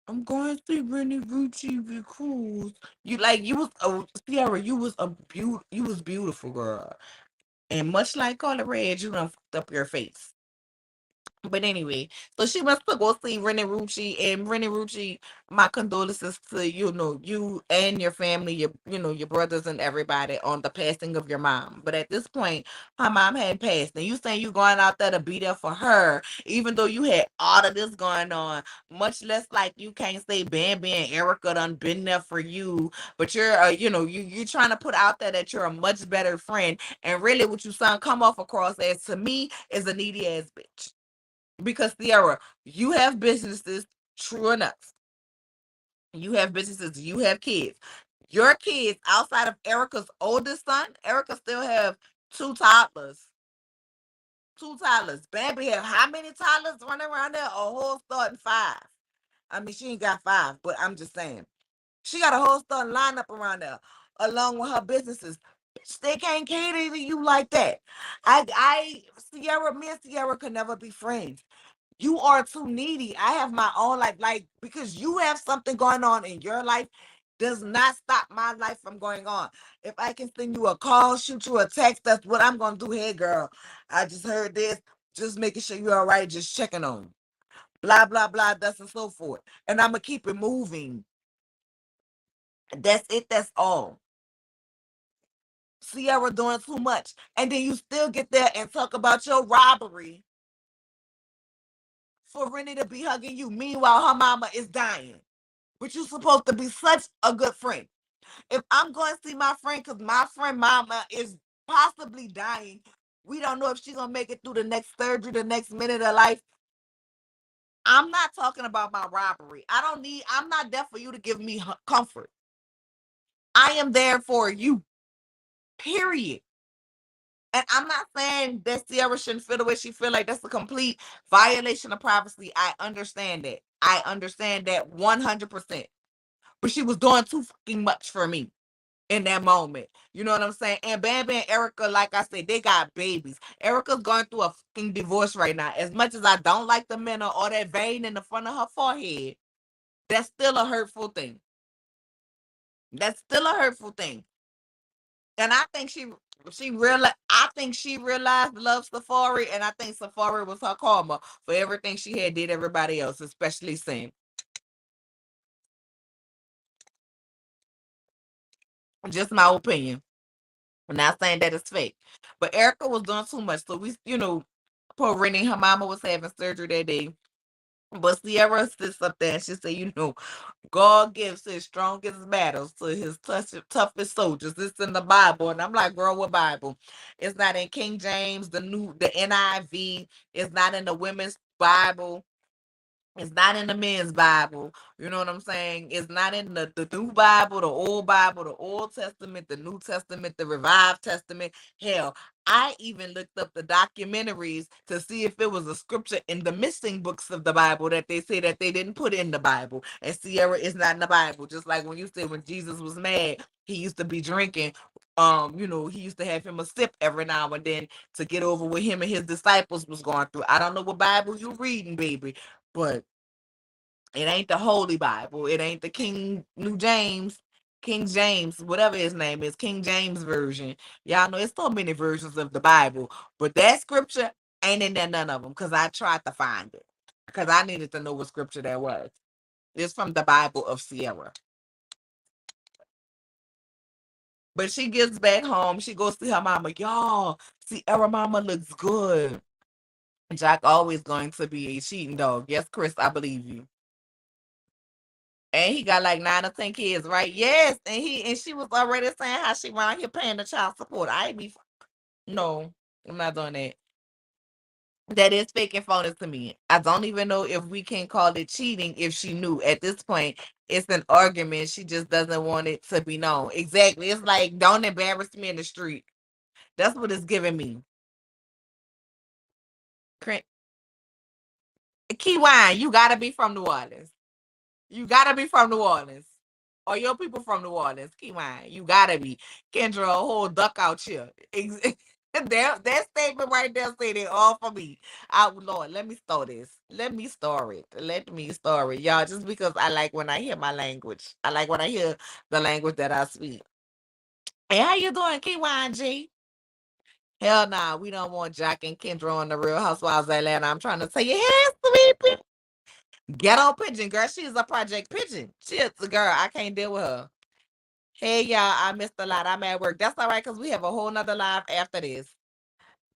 Speaker 3: I'm going to see Rennie Gucci because you was Sierra. You was beautiful girl, and much like Color Red, you done fucked up your face. But anyway, so she must go see Rennie Rucci, and Rennie Rucci, my condolences to you and your family, your brothers and everybody on the passing of your mom. But at this point, her mom had passed, and you saying you going out there to be there for her, even though you had all of this going on. Much less like you can't say Bambi and Erica done been there for you, but you're you're trying to put out there that you're a much better friend, and really what you sound come off across as to me is a needy ass bitch. Because Sierra, you have businesses, true enough. You have businesses, you have kids. Your kids, outside of Erica's oldest son, Erica still have two toddlers. Two toddlers. Baby have how many toddlers running around there? A whole starting five. I mean, she ain't got five, but I'm just saying. She got a whole starting lineup around there, along with her businesses. Bitch, they can't cater to you like that. Me and Sierra could never be friends. You are too needy. I have my own life. Like, because you have something going on in your life does not stop my life from going on. If I can send you a call, shoot you a text, that's what I'm gonna do. Hey girl, I just heard this, just making sure you're all right, just checking on you. Blah blah blah, that's and so forth. And I'm gonna keep it moving. That's it, that's all. Sierra doing too much. And then you still get there and talk about your robbery for Rennie to be hugging you. Meanwhile, her mama is dying. But you're supposed to be such a good friend. If I'm going to see my friend, because my friend mama is possibly dying, we don't know if she's going to make it through the next surgery, the next minute of life. I'm not talking about my robbery. I'm not there for you to give me comfort. I am there for you, period. And I'm not saying that Sierra shouldn't feel the way she feel. Like that's a complete violation of privacy. I understand that. I understand that 100%. But she was doing too fucking much for me. in that moment. You know what I'm saying? And Bambi and Erica, like I said, they got babies. Erica's going through a fucking divorce right now. As much as I don't like the men or that vein in the front of her forehead, that's still a hurtful thing. That's still a hurtful thing. And I think she realized love Safari, and I think Safari was her karma for everything she had did everybody else, especially Sin. Just my opinion. I'm not saying that it's fake. But Erica was doing too much. So poor Rennie, her mama was having surgery that day. But Sierra sits up there and she said, God gives his strongest battles to his toughest soldiers. It's in the Bible. And I'm like, girl, what Bible? It's not in King James, the NIV. It's not in the women's Bible. It's not in the men's Bible. You know what I'm saying? It's not in the new Bible, the Old Testament, the New Testament, the Revived Testament. Hell, I even looked up the documentaries to see if it was a scripture in the missing books of the Bible that they say that they didn't put in the Bible. And Sierra is not in the Bible. Just like when you said when Jesus was mad, he used to be drinking. He used to have him a sip every now and then to get over what him and his disciples was going through. I don't know what Bible you reading, baby, but it ain't the Holy Bible. It ain't the King James, whatever his name is, King James version. Y'all know it's so many versions of the Bible, but that scripture ain't in there none of them because I tried to find it because I needed to know what scripture that was. It's from the Bible of Sierra. But she gets back home. She goes see her mama. Y'all, Sierra mama looks good. Jack always going to be a cheating dog. Yes, Chris, I believe you. And he got like 9 or 10 kids, right? Yes. And she was already saying how she around here paying the child support. No, I'm not doing that. That is fake and phony to me. I don't even know if we can call it cheating if she knew. At this point, it's an argument. She just doesn't want it to be known. Exactly. It's like, don't embarrass me in the street. That's what it's giving me. Key Wine, you gotta be from New Orleans. You gotta be from New Orleans. Or your people from New Orleans. Key Wine. You gotta be. Kendra, a whole duck out here. That statement right there said it all for me. Lord, let me store this. Let me store it. Let me store it. Y'all, just because I like when I hear my language. I like when I hear the language that I speak. Hey, how you doing, Key Wine G? Hell nah, we don't want Jack and Kendra on the Real Housewives of Atlanta. I'm trying to tell you, hey, sweet ghetto pigeon, girl. She's a project pigeon. She's a girl. I can't deal with her. Hey, y'all. I missed a lot. I'm at work. That's all right, because we have a whole nother live after this.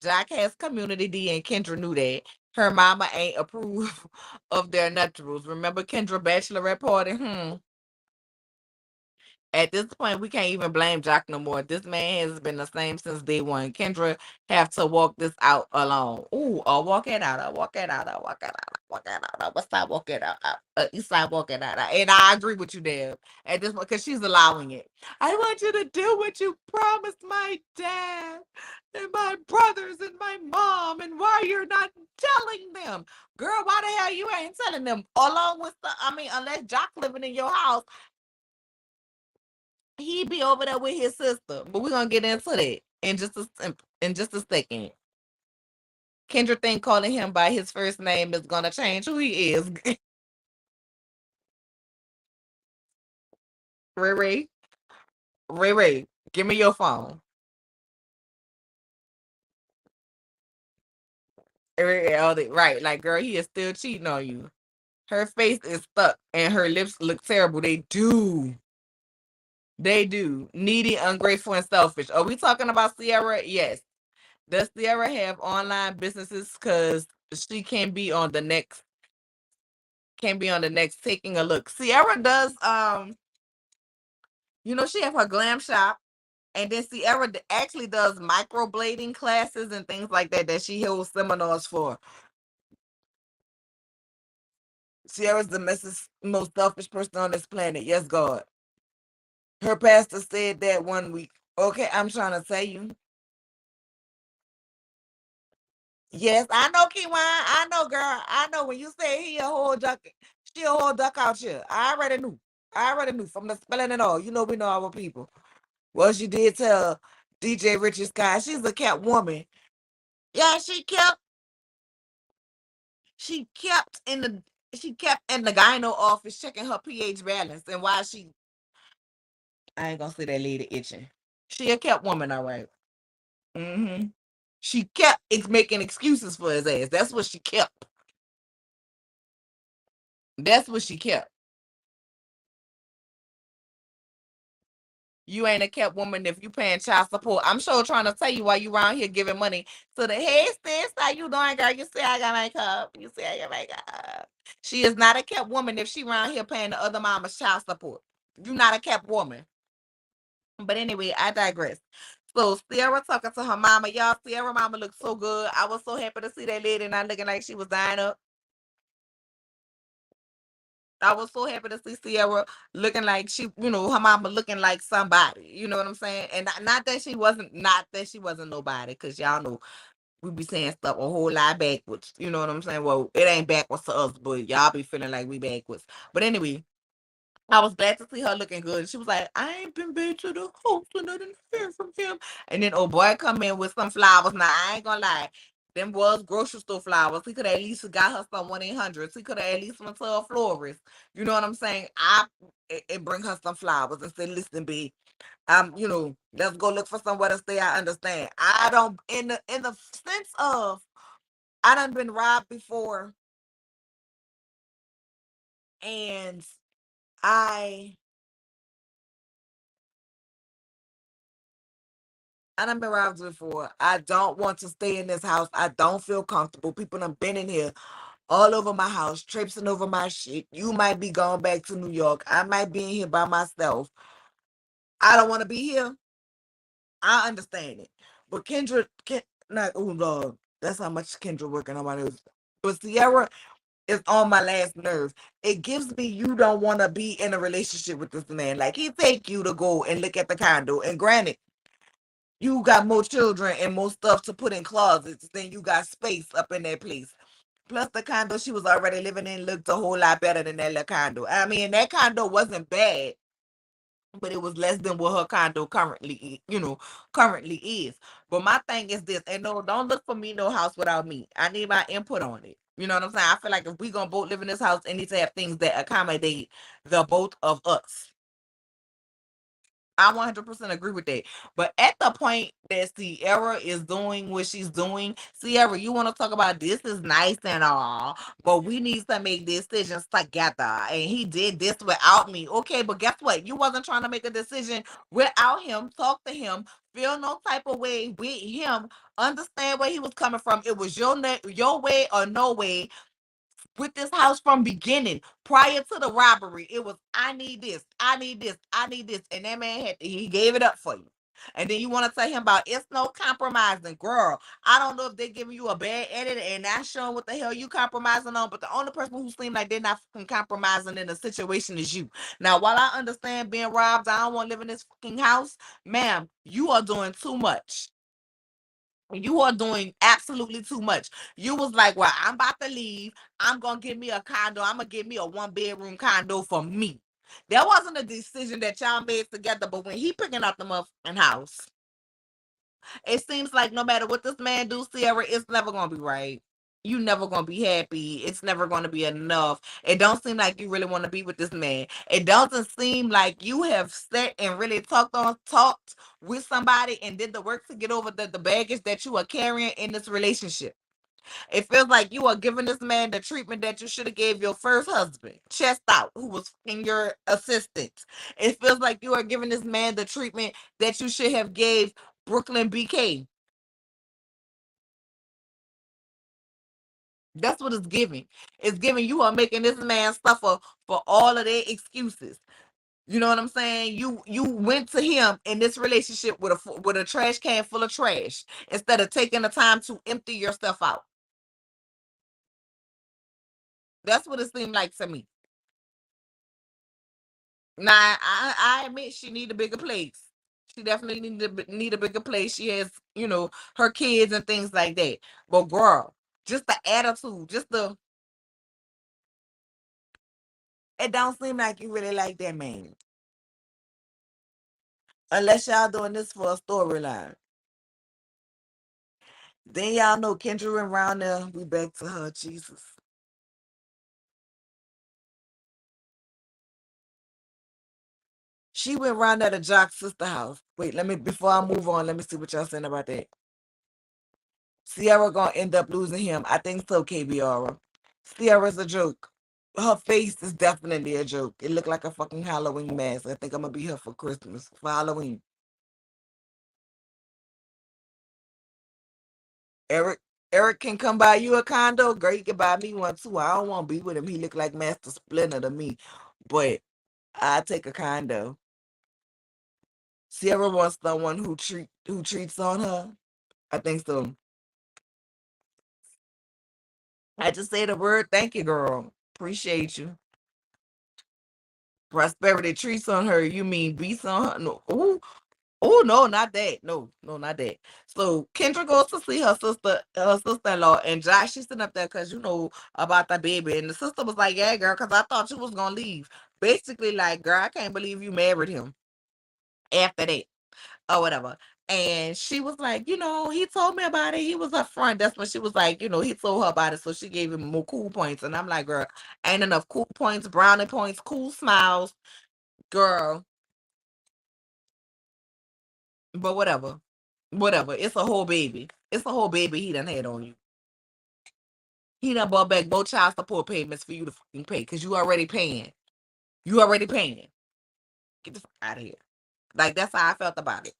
Speaker 3: Jack has community D, and Kendra knew that. Her mama ain't approve of their nuptials. Remember Kendra bachelorette party? At this point, we can't even blame Jock no more. This man has been the same since day one. Kendra have to walk this out alone. Ooh, I'll walk it out. I'll walk it out. I'll walk it out. I'll walk it out. I'll West Side walk it out. East Side walk it out. And I agree with you, Deb. At this point, because she's allowing it. I want you to do what you promised my dad and my brothers and my mom, and why you're not telling them. Girl, why the hell you ain't telling them? Along with unless Jock living in your house, he be over there with his sister, but we're gonna get into that in just a second. Kendra think calling him by his first name is gonna change who he is. Ray Ray, Ray Ray, give me your phone. Right, like girl, he is still cheating on you. Her face is stuck and her lips look terrible. They do. They do. Needy, ungrateful, and selfish. Are we talking about Sierra? Yes. Does Sierra have online businesses? Because she can be on the next taking a look. Sierra does she have her glam shop, and then Sierra actually does microblading classes and things like that she holds seminars for. Sierra's the most selfish person on this planet. Yes, God. Her pastor said that one week. Okay, I'm trying to tell you. Yes, I know, Kiwan. I know, girl. I know when you say he a whole duck, she a whole duck out here. I already knew. I already knew from the spelling and all. We know our people. Well, she did tell DJ Richard Sky she's a kept woman. Yeah, she kept in the gyno office checking her pH balance and why she I ain't gonna say that lady itching. She a kept woman, all right. Mm-hmm. She kept making excuses for his ass. That's what she kept. That's what she kept. You ain't a kept woman if you paying child support. I'm sure trying to tell you why you around here giving money to the hey sis, how you doing, girl? You see I got makeup. You see I got makeup. She is not a kept woman if she around here paying the other mama's child support. You not a kept woman. But anyway, I digress. So Sierra talking to her mama. Y'all, Sierra mama looked so good. I was so happy to see that lady not looking like she was dying up. I was so happy to see Sierra looking like her mama looking like somebody. You know what I'm saying? And not that she wasn't nobody, because y'all know we be saying stuff a whole lot backwards. You know what I'm saying? Well, it ain't backwards to us, but y'all be feeling like we backwards. But anyway, I was glad to see her looking good. She was like, I ain't been back to the house and I didn't hear from him. And then old boy come in with some flowers. Now I ain't gonna lie. Them was grocery store flowers. He could have at least got her some 1-800. He could have at least went to a florist. You know what I'm saying? And bring her some flowers and say, listen, B, let's go look for somewhere to stay. I understand. I don't in the sense of I done been robbed before, and I I done been robbed before. I don't want to stay in this house. I don't feel comfortable. People done been in here all over my house, traipsing over my shit. You might be going back to New York. I might be in here by myself. I don't want to be here. I understand it. But not, oh Lord, that's how much Kendra working on my nerves. But Sierra is on my last nerve. It gives me you don't want to be in a relationship with this man. Like he take you to go and look at the condo. And granted, you got more children and more stuff to put in closets than you got space up in that place. Plus, the condo she was already living in looked a whole lot better than that little condo. I mean, that condo wasn't bad, but it was less than what her condo currently is. But my thing is this, and no, don't look for me no house without me. I need my input on it. You know what I'm saying? I feel like if we gonna both live in this house, it needs to have things that accommodate the both of us. I 100% agree with that. But at the point that Sierra is doing what she's doing, Sierra, you want to talk about this is nice and all, but we need to make decisions together. And he did this without me. Okay, but guess what? You wasn't trying to make a decision without him. Talk to him. Feel no type of way with him. Understand where he was coming from. It was your way or no way with this house from beginning prior to the robbery. It was I need this, I need this, I need this, and that man he gave it up for you. And then you want to tell him about it's no compromising, girl. I don't know if they're giving you a bad edit and not showing what the hell you compromising on, but the only person who seems like they're not fucking compromising in the situation is you. Now, while I understand being robbed, I don't want to live in this fucking house, ma'am. You are doing too much. You are doing absolutely too much. You was like, well, I'm about to leave. I'm going to give me a condo. I'm going to give me a 1-bedroom condo for me. That wasn't a decision that y'all made together, but when he picking up the motherfucking house, it seems like no matter what this man do, Sierra, it's never going to be right. You never going to be happy. It's never going to be enough. It don't seem like you really want to be with this man. It doesn't seem like you have sat and really talked with somebody and did the work to get over the baggage that you are carrying in this relationship. It feels like you are giving this man the treatment that you should have gave your first husband, chest out, who was in your assistant. It feels like you are giving this man the treatment that you should have gave Brooklyn BK. That's what it's giving. It's giving you are making this man suffer for all of their excuses. You know what I'm saying? You went to him in this relationship with a trash can full of trash instead of taking the time to empty yourself out. That's what it seemed like to me. Now I admit she need a bigger place. She definitely need a bigger place. She has, her kids and things like that. But girl, just the attitude, it don't seem like you really like that man. Unless y'all doing this for a storyline. Then y'all know Kendra went around there. We back to her, Jesus. She went around there to Jock's sister house. Wait, let me before I move on, let me see what y'all saying about that. Sierra gonna end up losing him. I think so, KBR. Sierra's a joke. Her face is definitely a joke. It looked like a fucking Halloween mask. I think I'm gonna be here for Christmas, for Halloween. Eric, Eric can come buy you a condo. Girl, he can buy me one too. I don't want to be with him. He look like Master Splinter to me, but I take a condo. Sierra wants someone who treats on her. I think so. I just say the word. Thank you, girl. Appreciate you. Prosperity treats on her. You mean beats on her? No. Ooh. Oh no, not that. No, no, not that. So Kendra goes to see her sister-in-law, and Josh, she's sitting up there because you know about the baby. And the sister was like, yeah, girl, because I thought you was gonna leave. Basically, like, girl, I can't believe you married him after that. Or whatever. And she was like, you know, he told me about it. He was up front. That's when she was like, you know, he told her about it. So she gave him more cool points. And I'm like, girl, ain't enough cool points, brownie points, cool smiles, girl. But whatever. Whatever. It's a whole baby. It's a whole baby he done had on you. He done bought back both child support payments for you to fucking pay because you already paying. You already paying. Get the fuck out of here. Like, that's how I felt about it.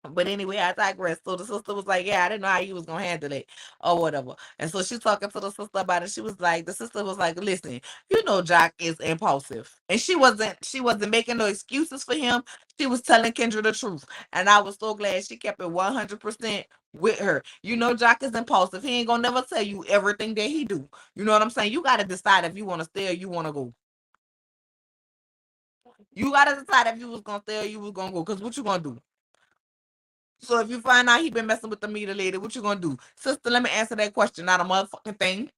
Speaker 3: But anyway, I digress. So the sister was like, yeah, I didn't know how you was gonna handle it or whatever. And so she's talking to the sister about it. She was like, the sister was like, listen, you know Jock is impulsive. And she wasn't making no excuses for him. She was telling Kendra the truth. And I was so glad she kept it 100% with her. You know Jock is impulsive. He ain't gonna never tell you everything that he do. You know what I'm saying? You gotta decide if you wanna stay or you wanna go. You gotta decide if you was gonna stay or you was gonna go. Cause what you gonna do? So if you find out he been messing with the meter lady, what you gonna do? Sister, let me answer that question. Not a motherfucking thing.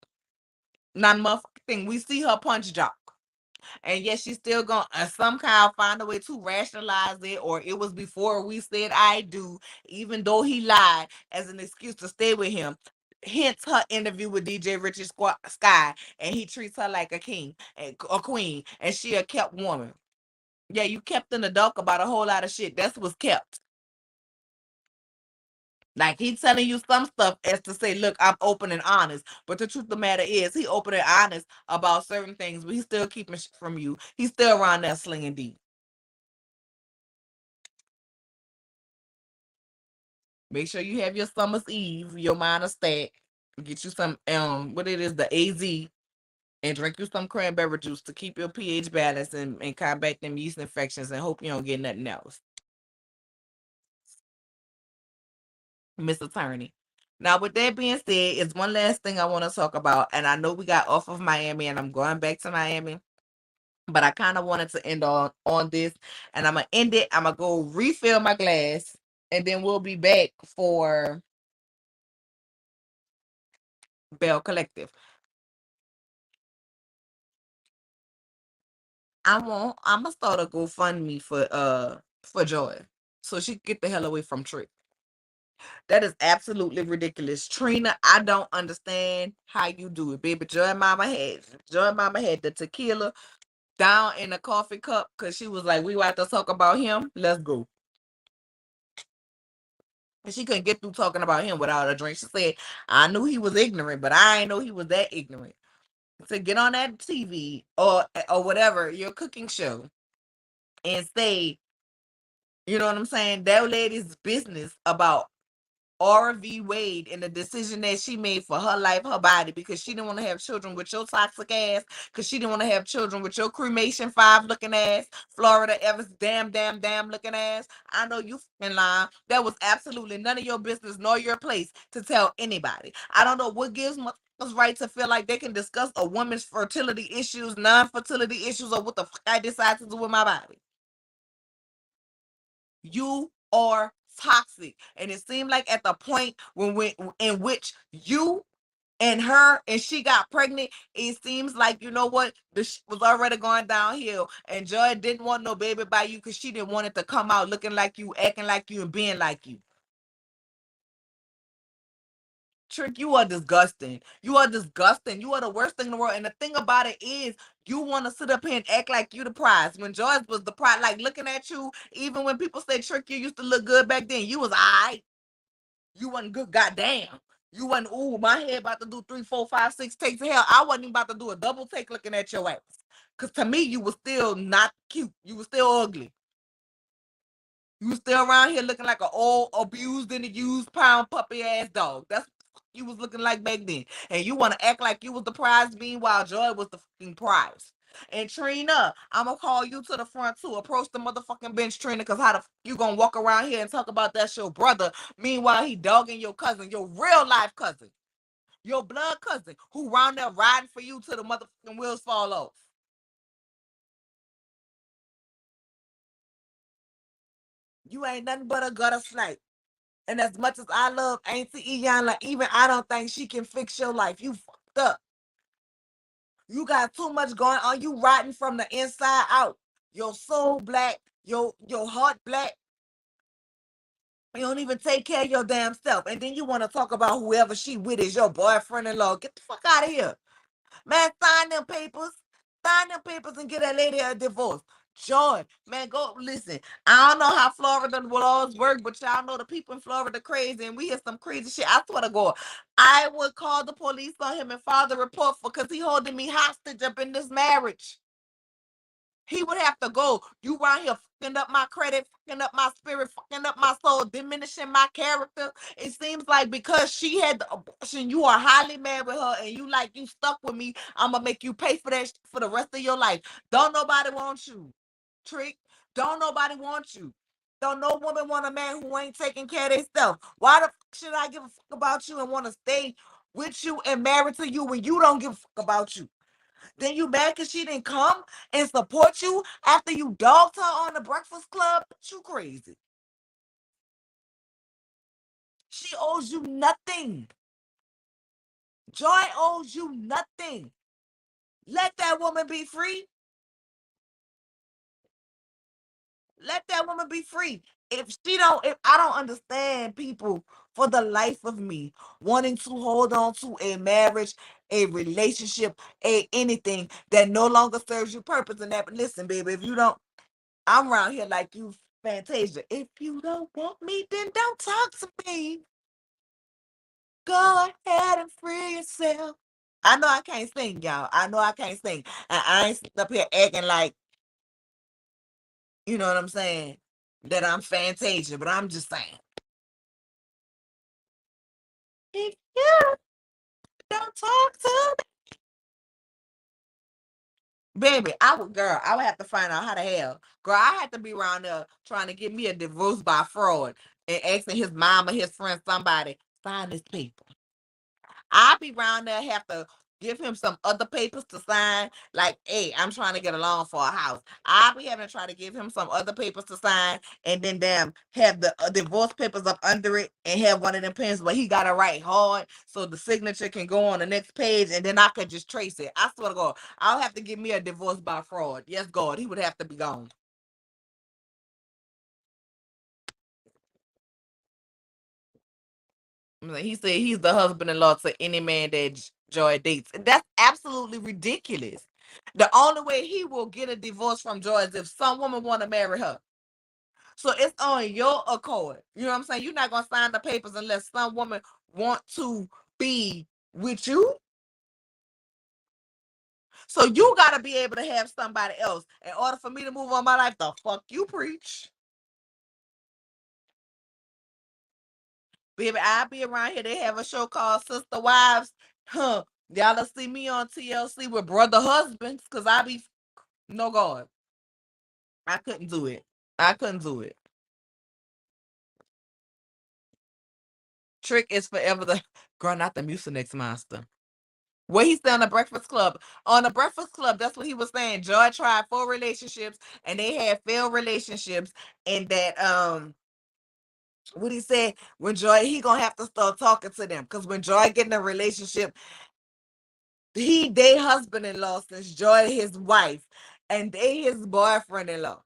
Speaker 3: Not a motherfucking thing. We see her punch Jock. And yes, she's still gonna somehow find a way to rationalize it, or it was before we said I do, even though he lied as an excuse to stay with him. Hence her interview with DJ Richard Sky, and he treats her like a king and a queen, and she a kept woman. Yeah, you kept in the dark about a whole lot of shit. That's what's kept. Like he telling you some stuff as to say, look, I'm open and honest. But the truth of the matter is, he open and honest about certain things, but he's still keeping shit from you. He's still around there slinging deep. Make sure you have your summer's eve, your minor stack. Get you some what it is, the AZ, and drink you some cranberry juice to keep your pH balanced and combat them yeast infections, and hope you don't get nothing else. Miss Attorney. Now, with that being said, is one last thing I want to talk about, and I know we got off of Miami, and I'm going back to Miami, but I kind of wanted to end on this, and I'm gonna end it. I'm gonna go refill my glass, and then we'll be back for Bell Collective. I'm gonna start a GoFundMe for Joy, so she can get the hell away from Trick. That is absolutely ridiculous. Trina, I don't understand how you do it, baby. Joy Mama had the tequila down in a coffee cup because she was like, we want to talk about him. Let's go. And she couldn't get through talking about him without a drink. She said, I knew he was ignorant, but I didn't know he was that ignorant. To get on that TV or whatever, your cooking show, and say, you know what I'm saying, that lady's business about R.V. Wade and the decision that she made for her life, her body, because she didn't want to have children with your toxic ass, because she didn't want to have children with your cremation 5 looking ass, Florida Evans damn looking ass. I know you fucking lying. That was absolutely none of your business nor your place to tell anybody. I don't know what gives motherfuckers right to feel like they can discuss a woman's fertility issues, non-fertility issues, or what the fuck I decide to do with my body. You are toxic. And it seemed like at the point in which you and she got pregnant, it seems like, you know what, the was already going downhill. And Joy didn't want no baby by you because she didn't want it to come out looking like you, acting like you, and being like you. Trick, you are disgusting. You are disgusting. You are the worst thing in the world. And the thing about it is, you want to sit up here and act like you the prize when Joyce was the prize. Like, looking at you, even when people say Trick, you used to look good back then. You was all right. You wasn't good, goddamn. You wasn't, ooh, my head about to do 3, 4, 5, 6 takes of hell. I wasn't even about to do a double take looking at your ass. Because to me, you was still not cute. You was still ugly. You still around here looking like an old, abused and used pound puppy ass dog. That's what you was looking like back then. And you want to act like you was the prize, meanwhile Joy was the fucking prize. And Trina, I'm gonna call you to the front too. Approach the motherfucking bench, Trina, because how the you gonna walk around here and talk about that's your brother, meanwhile he dogging your cousin, your real life cousin, your blood cousin, who round there riding for you till the motherfucking wheels fall off. You ain't nothing but a gutter snipe. And as much as I love Auntie Iyanla, even I don't think she can fix your life. You fucked up. You got too much going on. You rotten from the inside out. Your soul black, your heart black. You don't even take care of your damn self. And then you want to talk about whoever she with is your boyfriend-in-law. Get the fuck out of here. Man, sign them papers. Sign them papers and get that lady a divorce. Joy, man, go listen. I don't know how Florida laws work, but y'all know the people in Florida crazy, and we hear some crazy shit. I swear to God, I would call the police on him and file the report for because he holding me hostage up in this marriage. He would have to go. You around here fucking up my credit, fucking up my spirit, fucking up my soul, diminishing my character. It seems like because she had the abortion, you are highly mad with her, and you like you stuck with me. I'm gonna make you pay for that for the rest of your life. Don't nobody want you, Trick. Don't nobody want you. Don't no woman want a man who ain't taking care of themselves. Why the fuck should I give a fuck about you and want to stay with you and married to you when you don't give a fuck about you? Then you mad because she didn't come and support you after you dogged her on the Breakfast Club? You crazy. She owes you nothing. Joy owes you nothing. Let that woman be free. Let that woman be free. If I don't understand people for the life of me wanting to hold on to a marriage, a relationship, a anything that no longer serves you purpose in that. But listen, baby, if you don't, I'm around here like you, Fantasia. If you don't want me, then don't talk to me. Go ahead and free yourself. I know I can't sing, y'all. I know I can't sing. And I ain't sitting up here acting like, you know what I'm saying, that I'm Fantasia, but I'm just saying. If you don't talk to me, baby, I would have to find out how the hell. Girl, I had to be around there trying to get me a divorce by fraud and asking his mom or his friend, somebody, sign this paper. I'll be around there, have to give him some other papers to sign. Like, hey, I'm trying to get a loan for a house. I'll be having to try to give him some other papers to sign, and then damn, have the divorce papers up under it, and have one of them pens where he got to write hard so the signature can go on the next page, and then I could just trace it. I swear to God, I'll have to give me a divorce by fraud. Yes, God, he would have to be gone. Like, he said he's the husband-in-law to any man that Joy dates. That's absolutely ridiculous. The only way he will get a divorce from Joy is if some woman want to marry her. So it's on your accord. You know what I'm saying? You're not gonna sign the papers unless some woman want to be with you. So you gotta be able to have somebody else in order for me to move on my life. The fuck you preach. Baby, I be around here. They have a show called Sister Wives. Huh. Y'all see me on TLC with brother husbands because I be no God. I couldn't do it. I couldn't do it. Trick is forever the girl, not the Mucinex monster. What he said on the Breakfast Club. On the Breakfast Club, that's what he was saying. Joy tried 4 relationships and they had failed relationships, and that What he said, when Joy, he gonna have to start talking to them. Cause when Joy get in a relationship, they husband-in-law since Joy his wife, and they his boyfriend-in-law.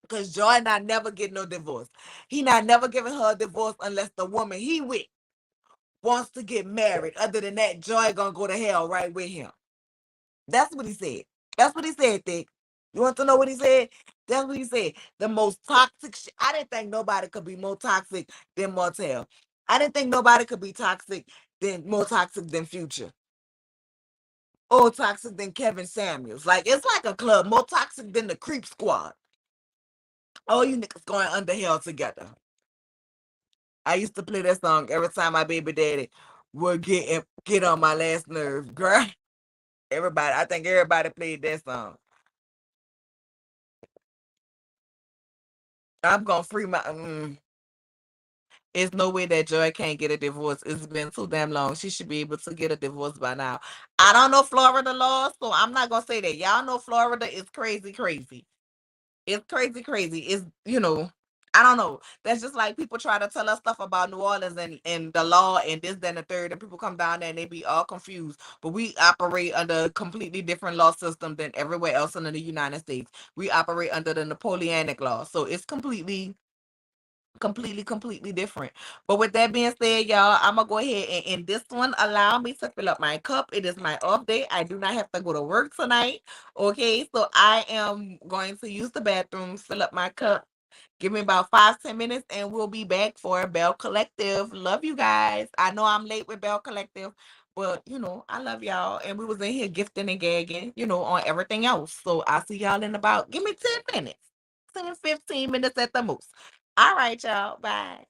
Speaker 3: Cause Joy not never get no divorce. He not never giving her a divorce unless the woman he with wants to get married. Other than that, Joy gonna go to hell right with him. That's what he said. That's what he said, Thick. You want to know what he said? That's what he said. The most toxic shit. I didn't think nobody could be more toxic than Martell. I didn't think nobody could be more toxic than Future. Or toxic than Kevin Samuels. Like, it's like a club. More toxic than the Creep Squad. All you niggas going under hell together. I used to play that song every time my baby daddy would get on my last nerve. Girl, I think everybody played that song. I'm gonna free my. It's no way that Joy can't get a divorce. It's been too damn long. She should be able to get a divorce by now. I don't know Florida law, so I'm not gonna say that. Y'all know Florida is crazy, crazy. It's crazy, crazy. I don't know. That's just like people try to tell us stuff about New Orleans and the law and this, then the third, and people come down there and they be all confused. But we operate under a completely different law system than everywhere else in the United States. We operate under the Napoleonic law. So it's completely different. But with that being said, y'all, I'm gonna go ahead and in this one allow me to fill up my cup. It is my off day. I do not have to go to work tonight. Okay, so I am going to use the bathroom, fill up my cup. Give me about 5-10 minutes and we'll be back for Bell Collective. Love you guys. I know I'm late with Bell Collective, but I love y'all. And we was in here gifting and gagging, on everything else. So I'll see y'all in about, give me 10 minutes, 10, 15 minutes at the most. All right, y'all. Bye.